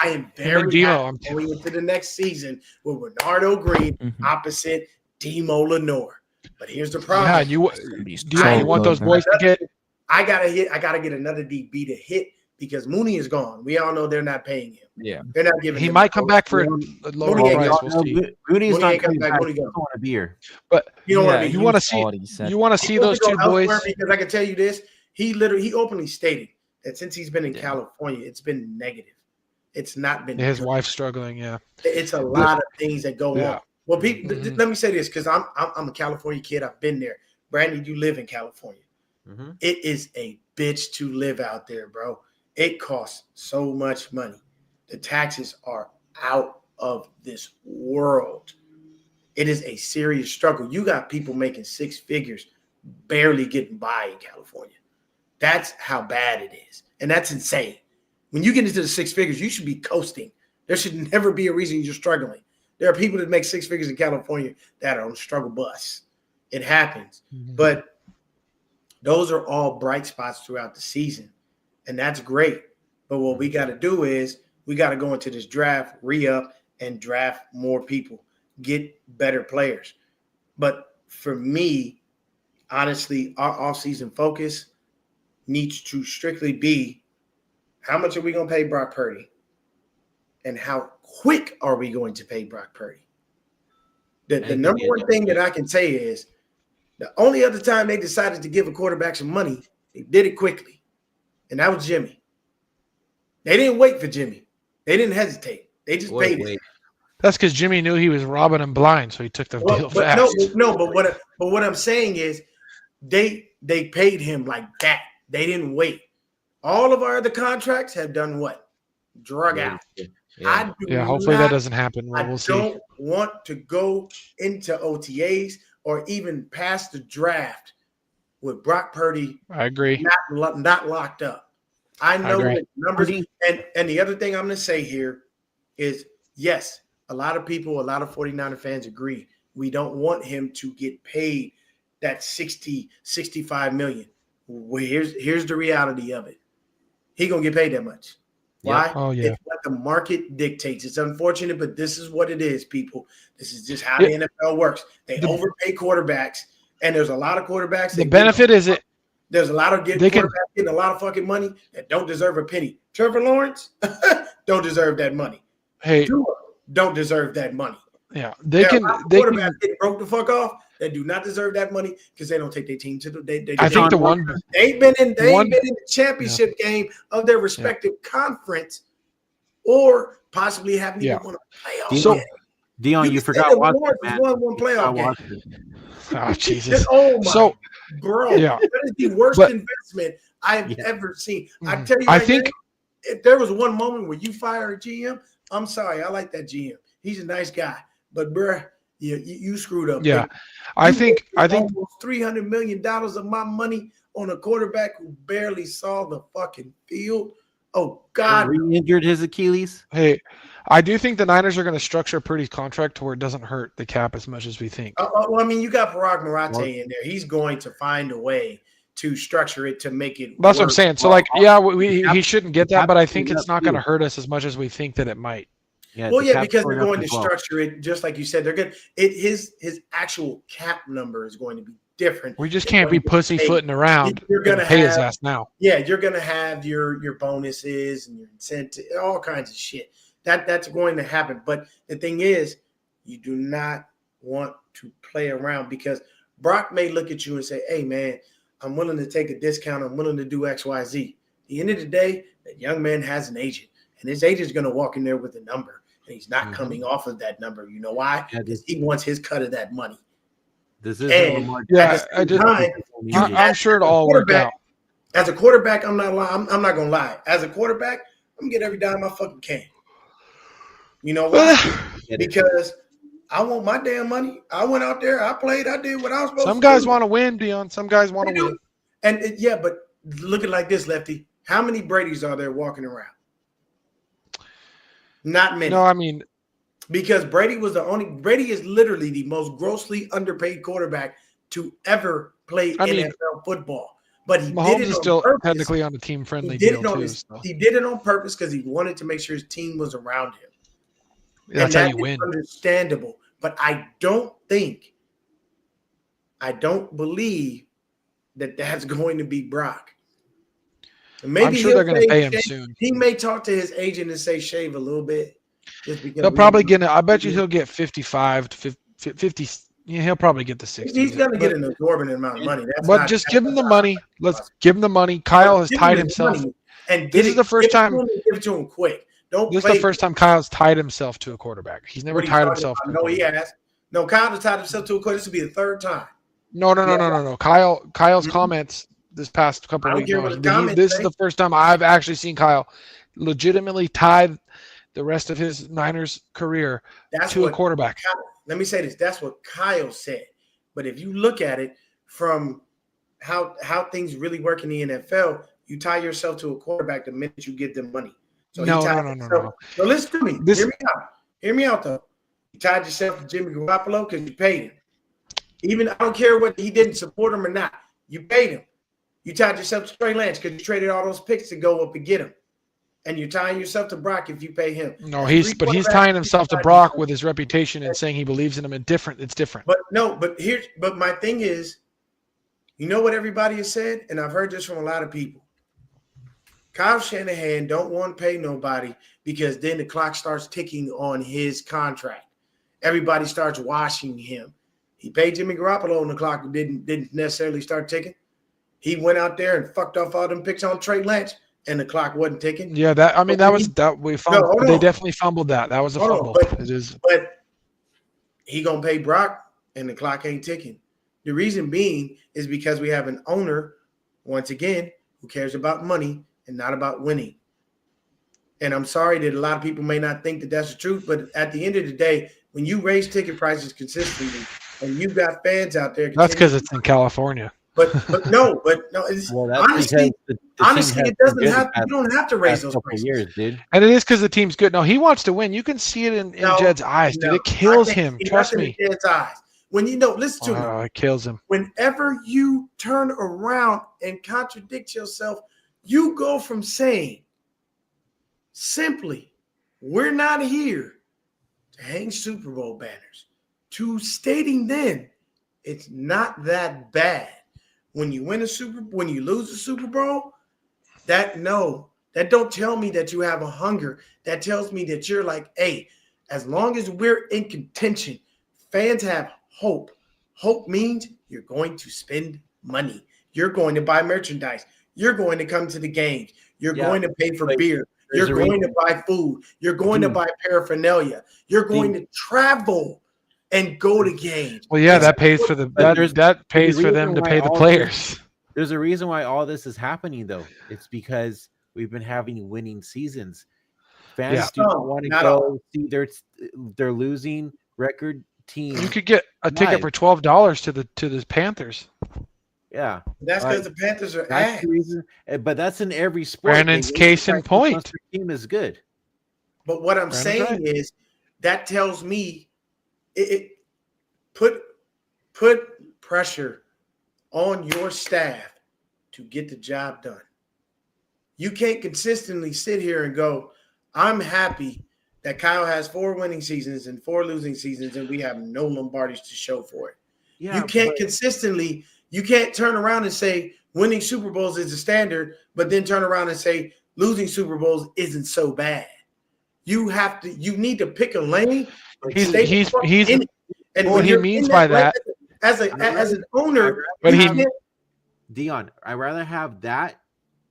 I am very happy going into the next season with Bernardo Green opposite Demo Lenore. But here's the problem. Yeah, you want those boys to get? I gotta get another DB to hit because Mooney is gone. We all know they're not paying him. Yeah, they're not giving. He might come back for a lower price. We'll see. Mooney's not coming back. Mooney don't want to be here. But you know what I mean. You want to see those two boys? Because I can tell you this. He openly stated that since he's been in California, it's been negative. It's not been his wife's struggling. Yeah, it's a lot of things that go on. Well, people, let me say this because I'm a California kid. I've been there. Brandon, you live in California. Mm-hmm. It is a bitch to live out there, bro. It costs so much money. The taxes are out of this world. It is a serious struggle. You got people making 6 figures, barely getting by in California. That's how bad it is. And that's insane. When you get into the 6 figures, you should be coasting. There should never be a reason you're struggling. There are people that make 6 figures in California that are on struggle bus. It happens. Mm-hmm. But those are all bright spots throughout the season. And that's great. But what we got to do is we got to go into this draft, re-up, and draft more people, get better players. But for me, honestly, our offseason focus needs to strictly be how much are we going to pay Brock Purdy and how quick are we going to pay Brock Purdy? The number one thing that I can say is the only other time they decided to give a quarterback some money, they did it quickly. And that was Jimmy. They didn't wait for Jimmy. They didn't hesitate. They just paid him. That's because Jimmy knew he was robbing him blind, so he took the deal fast. But what I'm saying is they paid him like that. They didn't wait. All of our other contracts have done what? Drug out. Yeah, hopefully that doesn't happen. We'll see. I don't want to go into OTAs or even past the draft with Brock Purdy. I agree. Not locked up. I know the numbers. And the other thing I'm going to say here is, yes, a lot of 49er fans agree. We don't want him to get paid that 60, 65 million. Well, here's the reality of it. He gonna get paid that much. Why? Oh, yeah. It's what the market dictates. It's unfortunate, but this is what it is, people. This is just how Yeah. the NFL works. They overpay quarterbacks, and there's a lot of quarterbacks. The benefit is it. There's a lot of They can- quarterbacks getting a lot of fucking money that don't deserve a penny. Trevor Lawrence don't deserve that money. Hey, Tua don't deserve that money. yeah, There are a lot of quarterbacks getting broke the fuck off that do not deserve that money because they don't take their team to the. I think the one they've been in the championship game of their respective conference, or possibly haven't even won a playoff So- game. Dion, you can forgot say the Watson, Lawrence man. won one playoff forgot game. Watson. Oh, Jesus. Oh my, So, bro, yeah. that is the worst But- investment I've ever seen. I Mhm. tell you, I right think- now, if there was one moment where you fire a GM, I'm sorry, I like that GM. He's a nice guy, but bruh, you screwed up. Yeah, You I think almost $300 million of my money on a quarterback who barely saw the fucking field. Oh God, Re-injured his Achilles. Hey, I do think the Niners are going to structure Purdy's contract to where it doesn't hurt the cap as much as we think. well, I mean, you got Parag Marate in there. He's going to find a way to structure it to make it. That's what I'm work. saying. So, like, yeah, he shouldn't get that, but I think Cap it's not going to too. hurt us as much as we think that it might. Yeah, Well, the yeah, cap's because they're up going to as well. structure it just like you said. They're good. His actual cap number is going to be different. We just It's can't be going to pussyfooting around You're and gonna pay his have- ass now. Yeah, you're gonna have your bonuses and your incentive, all kinds of shit. That's going to happen. But the thing is, you do not want to play around because Brock may look at you and say, "Hey, man, I'm willing to take a discount. I'm willing to do X, Y, Z." At the end of the day, that young man has an agent, and his agent's going to walk in there with a number, and he's not coming off of that number. You know why? Yeah, Because he wants his cut of that money. This is And- Lamar Yeah, Jackson. I just- time, I'm sure it'll all work out. As a quarterback, I'm not lying. I'm not gonna lie. As a quarterback, I'm gonna get every dime I fucking can. You know why? Get it. Because I want my damn money. I went out there, I played, I did what I was supposed Some to guys do. want to win, Dion. Some guys want to win. And yeah, but look at like this, Lefty. How many Bradys are there walking around? Not many. No, I mean, Because Brady is literally the most grossly underpaid quarterback to ever play I mean, NFL football. But he did Mahomes it is on still purpose. technically on a team-friendly He did deal it on too. his, So. he did it on purpose because he wanted to make sure his team was around him. That's and how that you is win. understandable. But I don't believe that that's going to be Brock. And maybe I'm sure he'll they're going to say pay him shave- soon. He may talk to his agent and say shave a little bit. Just because He'll probably get. I bet you he'll get 55 to 50. Yeah, he'll probably get the 60. He's going to But- get an exorbitant amount of money. But just give him the money. Let's give him the money. Kyle has Give him tied his himself. money and This get is it- the first give it to time- him and give it to him quick. Don't This is play. the first time Kyle's tied himself to a quarterback. He's never What are you tied talking himself. about? To a No, he quarterback. has. No, Kyle has tied himself to a quarterback. This will be the third time. No. Kyle's Mhm. comments this past couple I don't weeks. care no, what his comments this say. is the first time I've actually seen Kyle legitimately tie the rest of his Niners career That's to what a quarterback. Let me say this. That's what Kyle said. But if you look at it from how things really work in the NFL, you tie yourself to a quarterback the minute you give them money. So he No. tied himself- No, listen to me. This- Hear me out. Hear me out, though. You tied yourself to Jimmy Garoppolo because you paid him. Even I don't care what he didn't support him or not. You paid him. You tied yourself to Trey Lance because you traded all those picks to go up and get him. And you're tying yourself to Brock if you pay him. No, Three he's quarterbacks, tying himself to you Brock tied with his reputation and saying he believes in him. And it's different. But my thing is, you know what everybody has said, and I've heard this from a lot of people. Kyle Shanahan don't want to pay nobody because then the clock starts ticking on his contract. Everybody starts washing him. He paid Jimmy Garoppolo and the clock didn't necessarily start ticking. He went out there and fucked off all them picks on Trey Lance, and the clock wasn't ticking. Yeah, we fumbled. hold They on. definitely fumbled that. That was a Hold on, fumble. but- It is. But he gonna pay Brock, and the clock ain't ticking. The reason being is because we have an owner, once again, who cares about money and not about winning. And I'm sorry that a lot of people may not think that that's the truth, but at the end of the day, when you raise ticket prices consistently and you've got fans out there, That's because it's in California. but no, it's Well, that's honestly, because the team honestly, has it doesn't been good have. the You don't have to raise past those couple prices. years, dude. And it is because the team's good. No, he wants to win. You can see it in No, Jed's eyes, dude. no. It kills I can't him. see Trust nothing me. in Jed's eyes. When you know, listen to me. It kills him. Whenever you turn around and contradict yourself, you go from saying simply, we're not here to hang Super Bowl banners, to stating then it's not that bad. When you lose a Super Bowl, that don't tell me that you have a hunger. That tells me that you're like, hey, as long as we're in contention, fans have hope. Hope means you're going to spend money. You're going to buy merchandise. You're going to come to the games. You're going to pay for beer. You're going to buy food. You're going to buy paraphernalia. You're going to travel and go to games. Well, yeah, that pays for that pays for them to pay the players. There's a reason why all this is happening, though. It's because we've been having winning seasons. Fans do not want to go see they're losing record teams. You could get a ticket for $12 to the Panthers. Yeah, that's because the Panthers are that's the reason. But that's in every sport. Brandon's case in point. Team is good. But what I'm saying is that tells me it put pressure on your staff to get the job done. You can't consistently sit here and go, I'm happy that Kyle has 4 winning seasons and 4 losing seasons, and we have no Lombardis to show for it. Yeah, you can't turn around and say winning Super Bowls is the standard, but then turn around and say losing Super Bowls isn't so bad. You need to pick a lane. What he means by that as an owner, Dion, I'd rather have that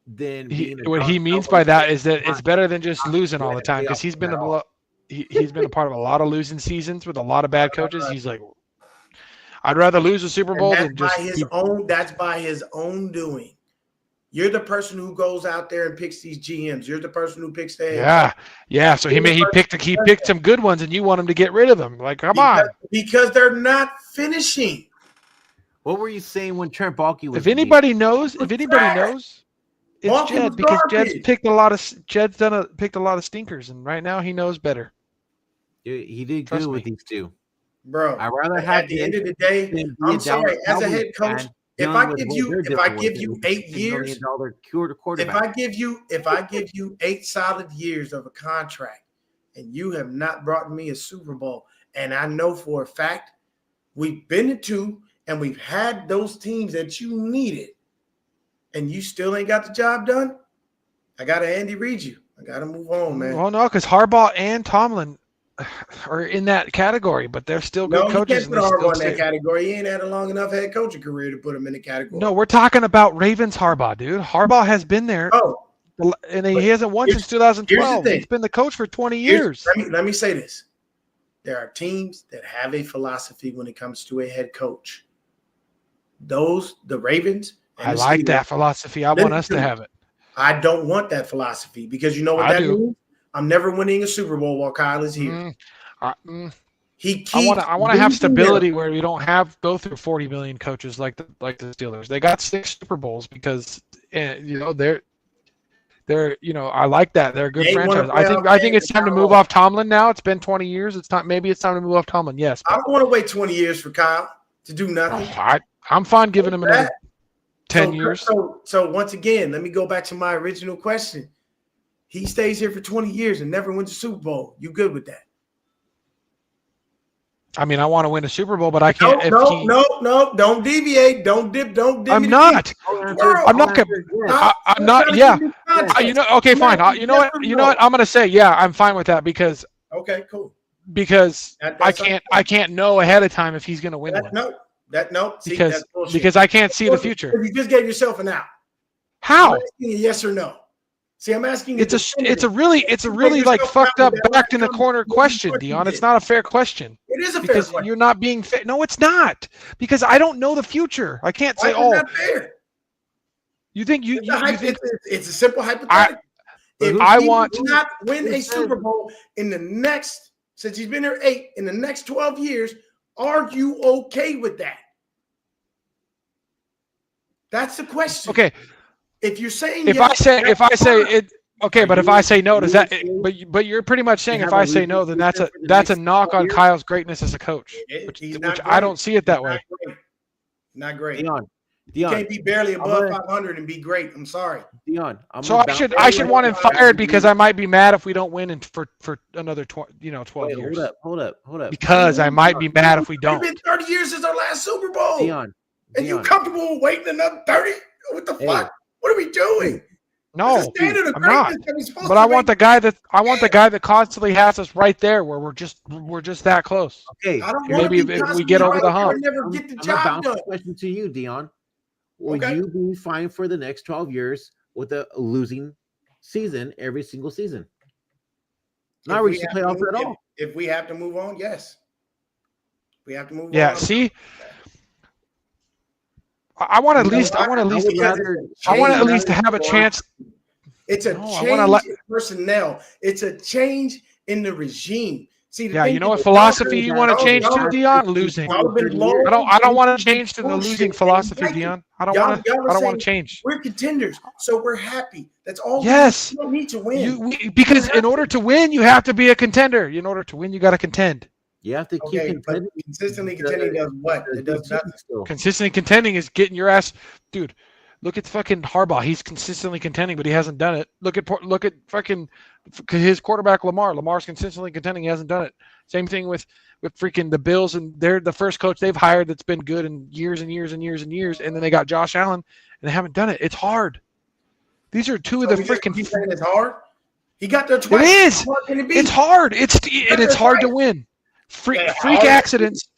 than what he means by that is that it's better than just losing all the time, because he's been he's been a part of a lot of losing seasons with a lot of bad coaches. He's like, I'd rather lose a Super Bowl than just that's by his own doing. You're the person who goes out there and picks these GMs. You're the person who picks the head. Yeah. So he picked some good ones, and you want him to get rid of them. Like, come on, because they're not finishing. What were you saying when Trent Baalke was? If anybody knows, it's Jed, because picked a lot of stinkers, and right now he knows better. He did good with these two, bro. I'd rather have at the end of the day. I'm sorry, as a head coach. If I give you 8 years, if I give you 8 solid years of a contract, and you have not brought me a Super Bowl, and I know for a fact we've been to 2, and we've had those teams that you needed, and you still ain't got the job done, I gotta Andy Reid you. I gotta move on, man. Well, no, because Harbaugh and Tomlin are in that category, but they're still good coaches. No, you can't put Harbaugh in that category. He ain't had a long enough head coaching career to put him in the category. No, we're talking about Ravens Harbaugh, dude. Harbaugh has been there. And he hasn't won since 2012. He's been the coach for 20 years. Let me say this. There are teams that have a philosophy when it comes to a head coach. The Ravens. I like that philosophy. I want us to have it. I don't want that philosophy, because you know what that means? I'm never winning a Super Bowl while Kyle is here. I want to have stability where we don't go through 40 million coaches like the Steelers. They got 6 Super Bowls because they're I like that. They're a good franchise. I think it's time to move off Tomlin now. It's been 20 years. Maybe it's time to move off Tomlin. Yes. I don't want to wait 20 years for Kyle to do nothing. I'm fine giving him another 10 years. So once again, let me go back to my original question. He stays here for 20 years and never wins a Super Bowl. You good with that? I mean, I want to win a Super Bowl, but I can't. No, don't deviate. Don't dip. I'm not. I'm not. Yeah. Okay, fine. You know what? I'm gonna say, yeah, I'm fine with that because. Okay, cool. Because I can't know ahead of time if he's gonna win one. Because I can't see the future. You just gave yourself an out. How? I'm asking you yes or no. See, I'm asking you. It's a really like fucked up, backed in the corner question, Dion. It's not a fair question. It is a fair question. Because you're not being fair. No, it's not. Because I don't know the future. I can't say, Why is that fair? You think you think it's a simple hypothetical. If I he want does not win a Super Bowl in the next, since he's been here 8, in the next 12 years, are you okay with that? That's the question. Okay. If you're saying if I say Okay, Are but if you- I say no, does you that? okay But you're pretty much saying have if a I say losing no, then that's season a for the that's a next knock 12 on years? Kyle's greatness as a coach, He's which not I great. don't see it that He's way. Not great. Not great. Dion, You can't be barely above gonna- 500 and be great. I'm sorry. Dion, So I should want him fired because I might be mad if we don't win for another 12 Wait, years. hold up. Because I might be mad if we It's don't. been 30 years since our last Super Bowl. Dion, and you comfortable waiting another 30? What the fuck? What are we doing? No, There's a standard of I'm not. greatness that we're supposed But to I want make. the guy that constantly has us right there where we're just that close. Okay, I don't want Maybe to be if we constantly get over right the there hump. and never get the I'm gonna job bounce done. the question to you, Dion. Will Okay. you be fine for the next 12 years with a losing season every single season? Not If we reaching have to playoffs move- at all. If we have to move on, yes. We have to move on. Yeah, see, I want at least I would rather- I want change. at least to have a chance. It's a No, I change wanna in personnel. It's a change in the regime. See, the Yeah, thing you know what is, philosophy you want to y'all- change to, y'all- Dion? Losing. y'all have been low. I don't want to Been change to the bullshit, losing and philosophy, like it. Dion. I don't Y'all- want to. y'all were I don't saying want to change. We're contenders, so we're happy. That's all. Yes. We don't need to win. Because in order to win, you have to be a contender. In order to win, you got to contend. You have to keep Okay, but contending. consistently contending does what? It does nothing. Still. Consistently contending is getting your ass, dude. Look at fucking Harbaugh. He's consistently contending, but he hasn't done it. Look at fucking his quarterback Lamar. Lamar's consistently contending. He hasn't done it. Same thing with freaking the Bills, and they're the first coach they've hired that's been good in years and years and years and years. And then they got Josh Allen, and they haven't done it. It's hard. These are two of the freaking. He's saying it's hard. He got there It twice. is. How hard can it be? It's hard. It's hard to win. Freak hard. accidents,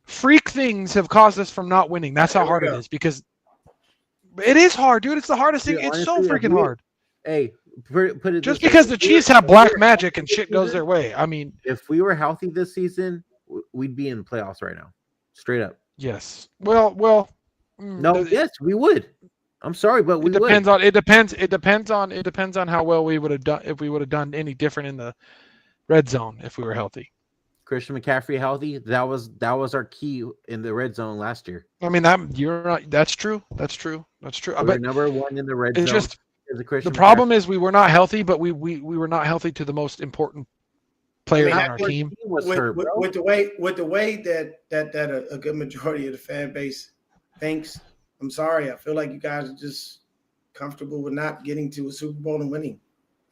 freak things have caused us from not winning. That's how There we hard it go. is because it is hard, dude. It's the hardest thing. Dude, It's so honestly, freaking hard. Hey, put it Just this way. because the Chiefs have black magic and shit goes their way. I mean, If we were healthy this season, we'd be in playoffs right now. Straight up. yes. Well. No, yes, we would. I'm sorry, but we It depends would. on. It depends on how well we would have done if we would have done any different in the red zone if we were healthy. Christian McCaffrey healthy. That was our key in the red zone last year. I mean you're not. That's true. That's true. We're But number one in the red zone. it's just is a Christian the problem is we were not healthy, but we were not healthy to the most important player I mean, on our team. was hurt, bro. with the way that a good majority of the fan base thinks. I'm sorry. I feel like you guys are just comfortable with not getting to a Super Bowl and winning.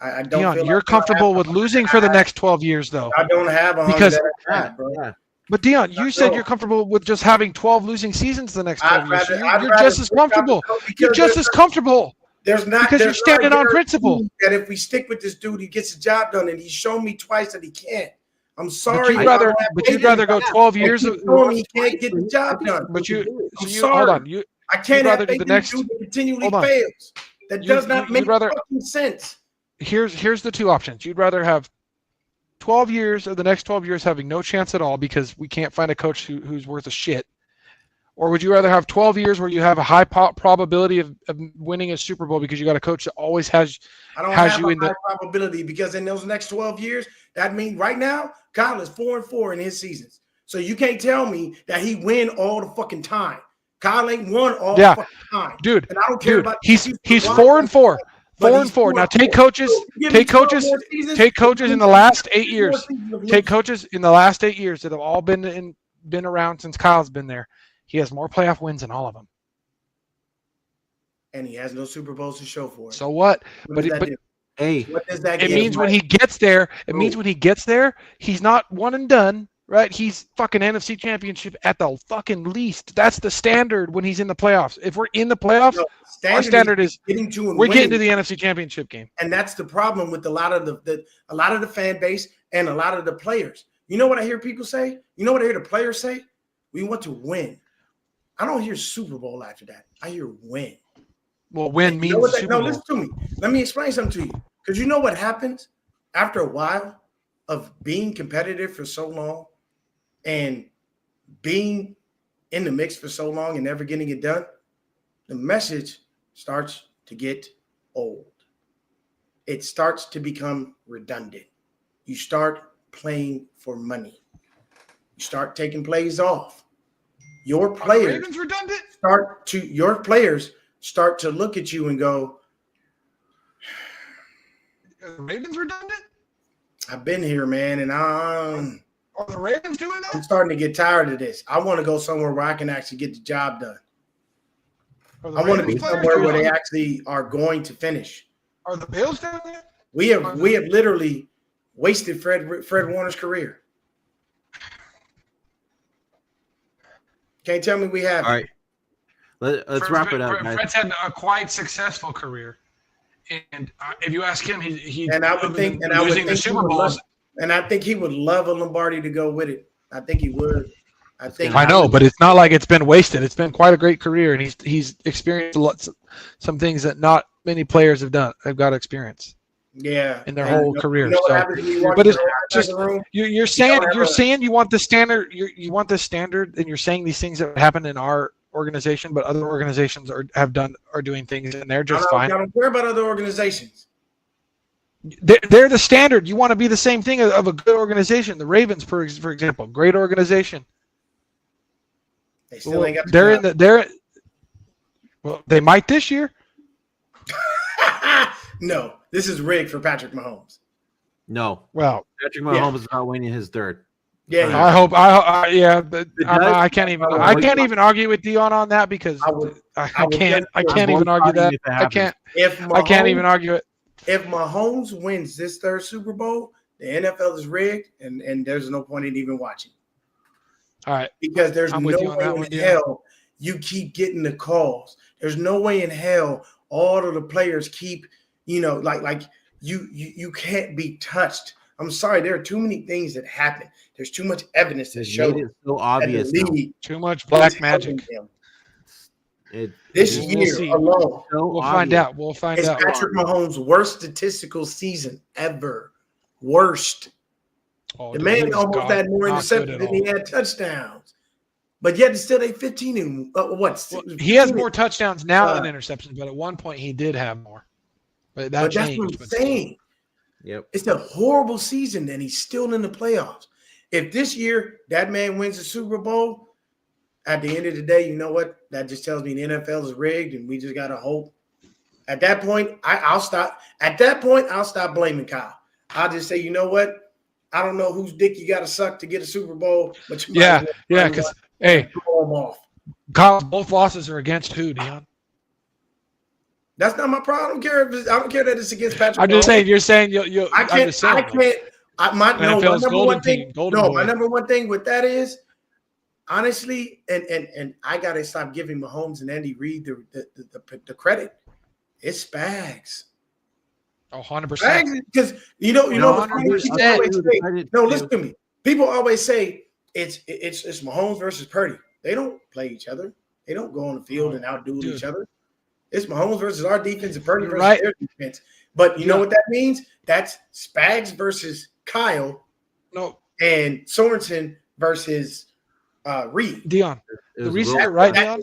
I don't Dion, feel you're like comfortable with losing for the next 12 years, though. I don't have a Because- bro. Yeah. But Dion, you said No. you're comfortable with just having 12 losing seasons the next 12 years. So I'd you're rather just as switch out the comfortable. coach You're because just as comfortable. There's not because you're there's not a standing on guarantee principle. that if we stick with this dude, he gets the job done, and he's shown me twice that he can't. I'm sorry. But you'd rather go 12 years of. showing me he can't get the job done. But you I'm hold sorry. on. I can't rather have do faith the in the next- dude that continually hold on. fails. That does not you'd make rather- fucking sense. Here's the two options. You'd rather have 12 years of the next 12 years having no chance at all because we can't find a coach who's worth a shit. Or would you rather have 12 years where you have a high probability of winning a Super Bowl because you got a coach that always has I don't has have you a in the high probability because in those next 12 years, that means right now, Kyle is 4-4 in his seasons. So you can't tell me that he win all the fucking time. Kyle ain't won all the fucking time. dude. And I don't care Dude, about he's the 4-4. but 4-4. he's Now take 4-4. coaches Give me 12 more seasons, take coaches in the give me last 8 4 years. seasons of Take losing. coaches in the last 8 years that have all been around since Kyle's been there. He has more playoff wins than all of them. And he has no Super Bowls to show for it. So what? What does that do? Hey, What does that It give means you? when he gets there, he's not one and done, right? He's fucking NFC Championship at the fucking least. That's the standard when he's in the playoffs. If we're in the playoffs, No, our standard is getting to and we're getting winning. to the NFC Championship game. And that's the problem with a lot of the fan base and a lot of the players. You know what I hear people say? You know what I hear the players say? We want to win. I don't hear Super Bowl after that. I hear win. Well, win You means know what Super Bowl. listen to me. Let me explain something to you. Because you know what happens after a while of being competitive for so long and being in the mix for so long and never getting it done? The message starts to get old. It starts to become redundant. You start playing for money. You start taking plays off. Your players redundant? start to look at you and go, Are the Ravens redundant? I've been here, man, and Are the Ravens doing I'm that? starting to get tired of this. I want to go somewhere where I can actually get the job done. Are the I want to Ravens be players somewhere doing where they that? actually are going to finish. Are the Bills doing that? We have literally wasted Fred Warner's career. Can't tell me we haven't. All right. Let's wrap it up, guys. Fred's had a quite successful career, and if you ask him, he And I would think, losing the Super Bowls. And I think he would love a Lombardi to go with it. I think he would. I know, but it's not like it's been wasted. It's been quite a great career, and he's experienced some things that not many players have done. They've got experience. Yeah, in their whole career. You know what happens when you walk but it's in just room? you're saying you want the standard. You want the standard, and you're saying these things that happen in our organization, but other organizations are doing things, and they're just fine. I don't care about other organizations. They're the standard. You want to be the same thing of a good organization. The Ravens, for example, great organization. They still ain't got the they're job. in the well, they might this year. No, this is rigged for Patrick Mahomes. No. Well, Patrick Mahomes is not winning his third. Yeah, I hope. But I can't even. I can't even argue with Dion on that because I can't even argue that. I can't even argue it. If Mahomes wins this third Super Bowl, the NFL is rigged, and there's no point in even watching. All right, because there's I'm no with you on way that in one, hell you keep getting the calls. There's no way in hell all of the players keep, like you can't be touched. I'm sorry, there are too many things that happen. There's too much evidence to show it so obvious. Too much black magic. This year alone, we'll find out. We'll find out. It's Patrick Mahomes' worst statistical season ever. Worst. Oh, the man almost had more interceptions than he had touchdowns. But yet still they 15 and what? Well, he has more touchdowns now than interceptions, but at one point he did have more. But that's what I'm saying. Yep. It's a horrible season, and he's still in the playoffs. If this year that man wins the Super Bowl, at the end of the day, you know what? That just tells me the NFL is rigged, and we just gotta hope. At that point, I'll stop. At that point, I'll stop blaming Kyle. I'll just say, you know what? I don't know whose dick you got to suck to get a Super Bowl, but you because hey, Kyle's both losses are against who, Dion? That's not my problem. I don't care that it's against Patrick. I'm just saying. You're saying you. I can't. My number one thing with that is honestly, and I gotta stop giving Mahomes and Andy Reid the credit. It's Spags. Oh, 100%. Because listen to me. People always say it's Mahomes versus Purdy. They don't play each other. They don't go on the field and outdo each other. It's Mahomes versus our defense and Purdy versus their defense. But you know what that means? That's Spags versus Kyle. No. And Sorensen versus Reed. Dion, the reason you're right,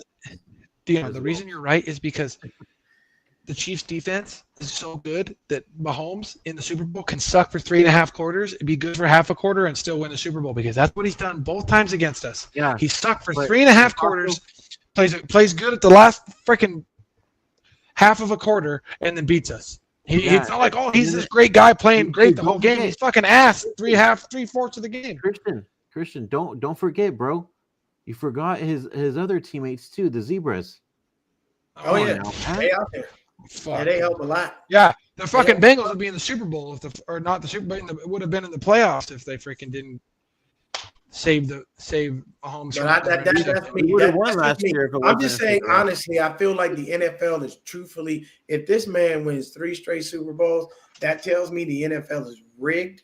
Dion, the reason you're right is because the Chiefs' defense is so good that Mahomes in the Super Bowl can suck for 3.5 quarters, be good for half a quarter, and still win the Super Bowl because that's what he's done both times against us. Yeah, he sucked for 3.5 quarters, plays good at the last freaking half of a quarter, and then beats us. It's not like, he's this great guy playing great the whole game. He's fucking ass 3/4 of the game. Christian, don't forget, bro. You forgot his other teammates too, the Zebras. Oh yeah, they out there. Yeah, they help a lot. Yeah, the fucking Bengals would be in the Super Bowl or not the Super Bowl. It would have been in the playoffs if they freaking didn't save Mahomes. That's me. I'm just saying, honestly, I feel like the NFL is truthfully, if this man wins 3 straight Super Bowls, that tells me the NFL is rigged,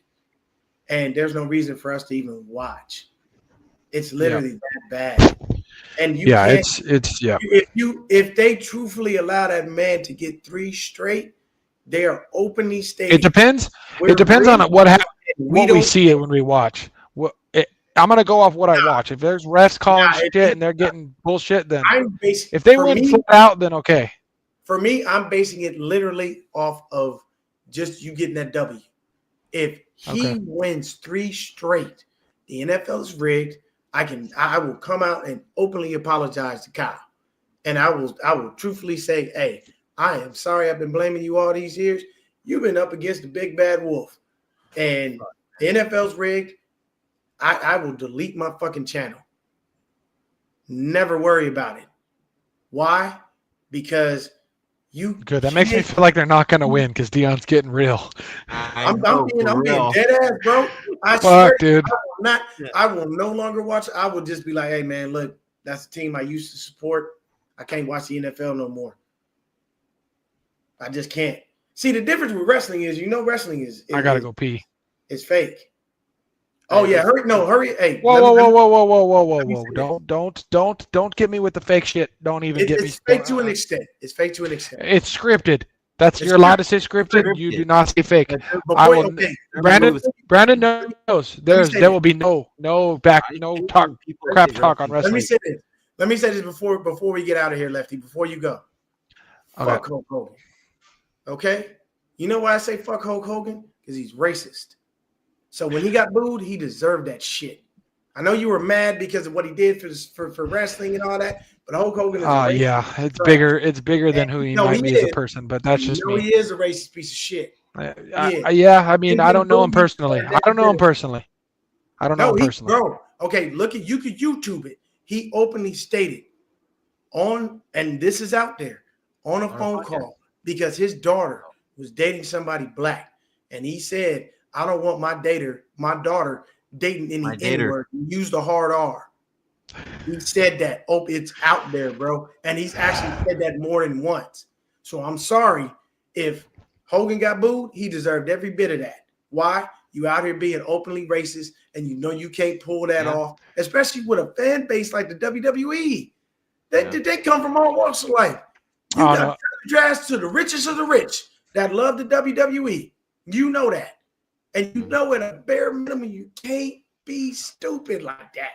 and there's no reason for us to even watch. It's literally that bad. And if they truthfully allow that man to get 3 straight, they are openly stating. It depends. It depends on what we see it when we watch. I'm gonna go off what I watch. If there's refs calling shit and they're getting bullshit, then if they win flat out, then okay. For me, I'm basing it literally off of just you getting that W. If he wins 3 straight, the NFL is rigged. I will come out and openly apologize to Kyle. And I will truthfully say, hey, I am sorry I've been blaming you all these years. You've been up against the big bad wolf. And the NFL's rigged. I will delete my fucking channel. Never worry about it. Why? Because you Good. That makes me feel like they're not going to win because Deion's getting real. I'm being dead ass, bro. I Fuck, swear, dude. I will no longer watch. I will just be like, hey man, look, that's the team I used to support. I can't watch the NFL no more. I just can't. See, the difference with wrestling is, wrestling is I gotta go pee. It's fake. Oh yeah, hurry! Hey, whoa! Don't get me with the fake shit. Don't even get me. It's fake to an extent. It's fake to an extent. It's scripted. You're allowed to say scripted. You do not say fake. Brandon knows. There will be no crap talk on wrestling. Let me say this before we get out of here, Lefty. Before you go, fuck Hulk Hogan. Okay, you know why I say fuck Hulk Hogan? Because he's racist. So when he got booed, he deserved that shit. I know you were mad because of what he did for wrestling and all that, but Hulk Hogan is racist. Yeah, it's bigger. It's bigger than who he might be as a person, but that's just me. He is a racist piece of shit. I mean, I don't know him personally. Bro. Okay, look at you could YouTube it. He openly stated and this is out there on a phone call because his daughter was dating somebody black, and he said, I don't want my daughter dating any N-word. He used a hard R. He said that. Oh, it's out there, bro. And he's actually said that more than once. So I'm sorry if Hogan got booed. He deserved every bit of that. Why? You out here being openly racist, and you know you can't pull that off, especially with a fan base like the WWE. They come from all walks of life. You got drafts to the richest of the rich that love the WWE. You know that. And you know at a bare minimum, you can't be stupid like that.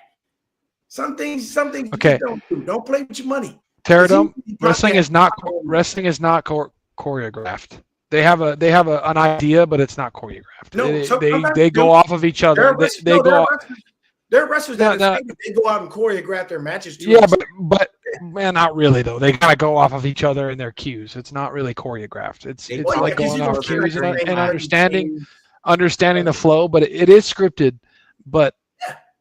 Some things you don't do. Don't play with your money. Pterodome, wrestling is not choreographed. They have an idea, but it's not choreographed. No, they go off of each other. There are wrestlers that they go out and choreograph their matches too. Yeah, but man, not really though. They gotta go off of each other and their cues. It's not really choreographed. It's like going off cues and understanding the flow, but it is scripted. But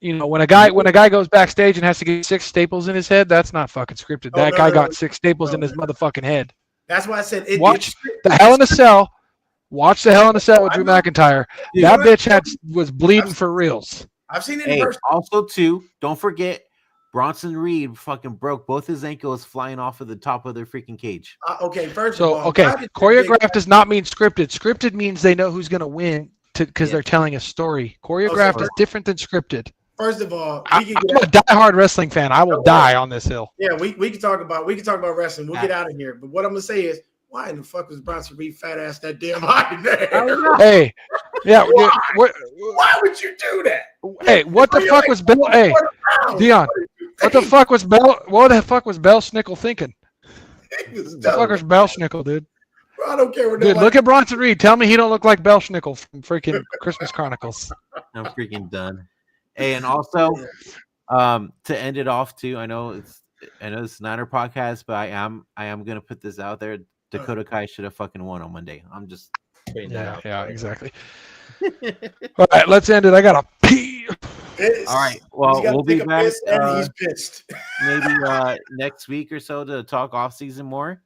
when a guy goes backstage and has to get 6 staples in his head, that's not fucking scripted. That guy got 6 staples in his motherfucking head. That's why I said watch the Hell in a Cell. Watch the Hell in a Cell with Drew McIntyre. That bitch was bleeding for reals. I've seen it in person. Also, too, don't forget Bronson Reed fucking broke both his ankles flying off of the top of their freaking cage. Choreographed does not mean scripted. Scripted means they know who's gonna win because they're telling a story. Choreographed is different than scripted. First of all, I'm a diehard wrestling fan. I will die on this hill. Yeah, we can talk about wrestling. We'll get out of here. But what I'm gonna say is, why in the fuck was Bronson Reed fat ass that damn high there? Hey, yeah. Why would you do that? Hey, what the fuck was Bill? Hey, Deion, what the fuck was Bell? What the fuck was Bell Schnickel thinking? What the fuck was Bell Schnickel, dude? Bro, I don't care what. Dude, look at Bronson Reed. Tell me he don't look like Bell Schnickel from freaking Christmas Chronicles. I'm freaking done. Hey, and also, to end it off too, I know this is not our podcast, but I am gonna put this out there. Dakota Kai should have fucking won on Monday. I'm just putting that out. Yeah, exactly. All right, let's end it. I gotta pee. All right. Well, we'll be back. And he's pissed. Maybe next week or so to talk off season more.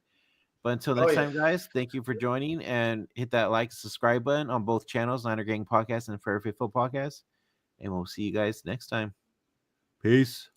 But until next time, guys, thank you for joining, and hit that like, subscribe button on both channels, Niner Gang Podcast and Fair Faithful Podcast. And we'll see you guys next time. Peace.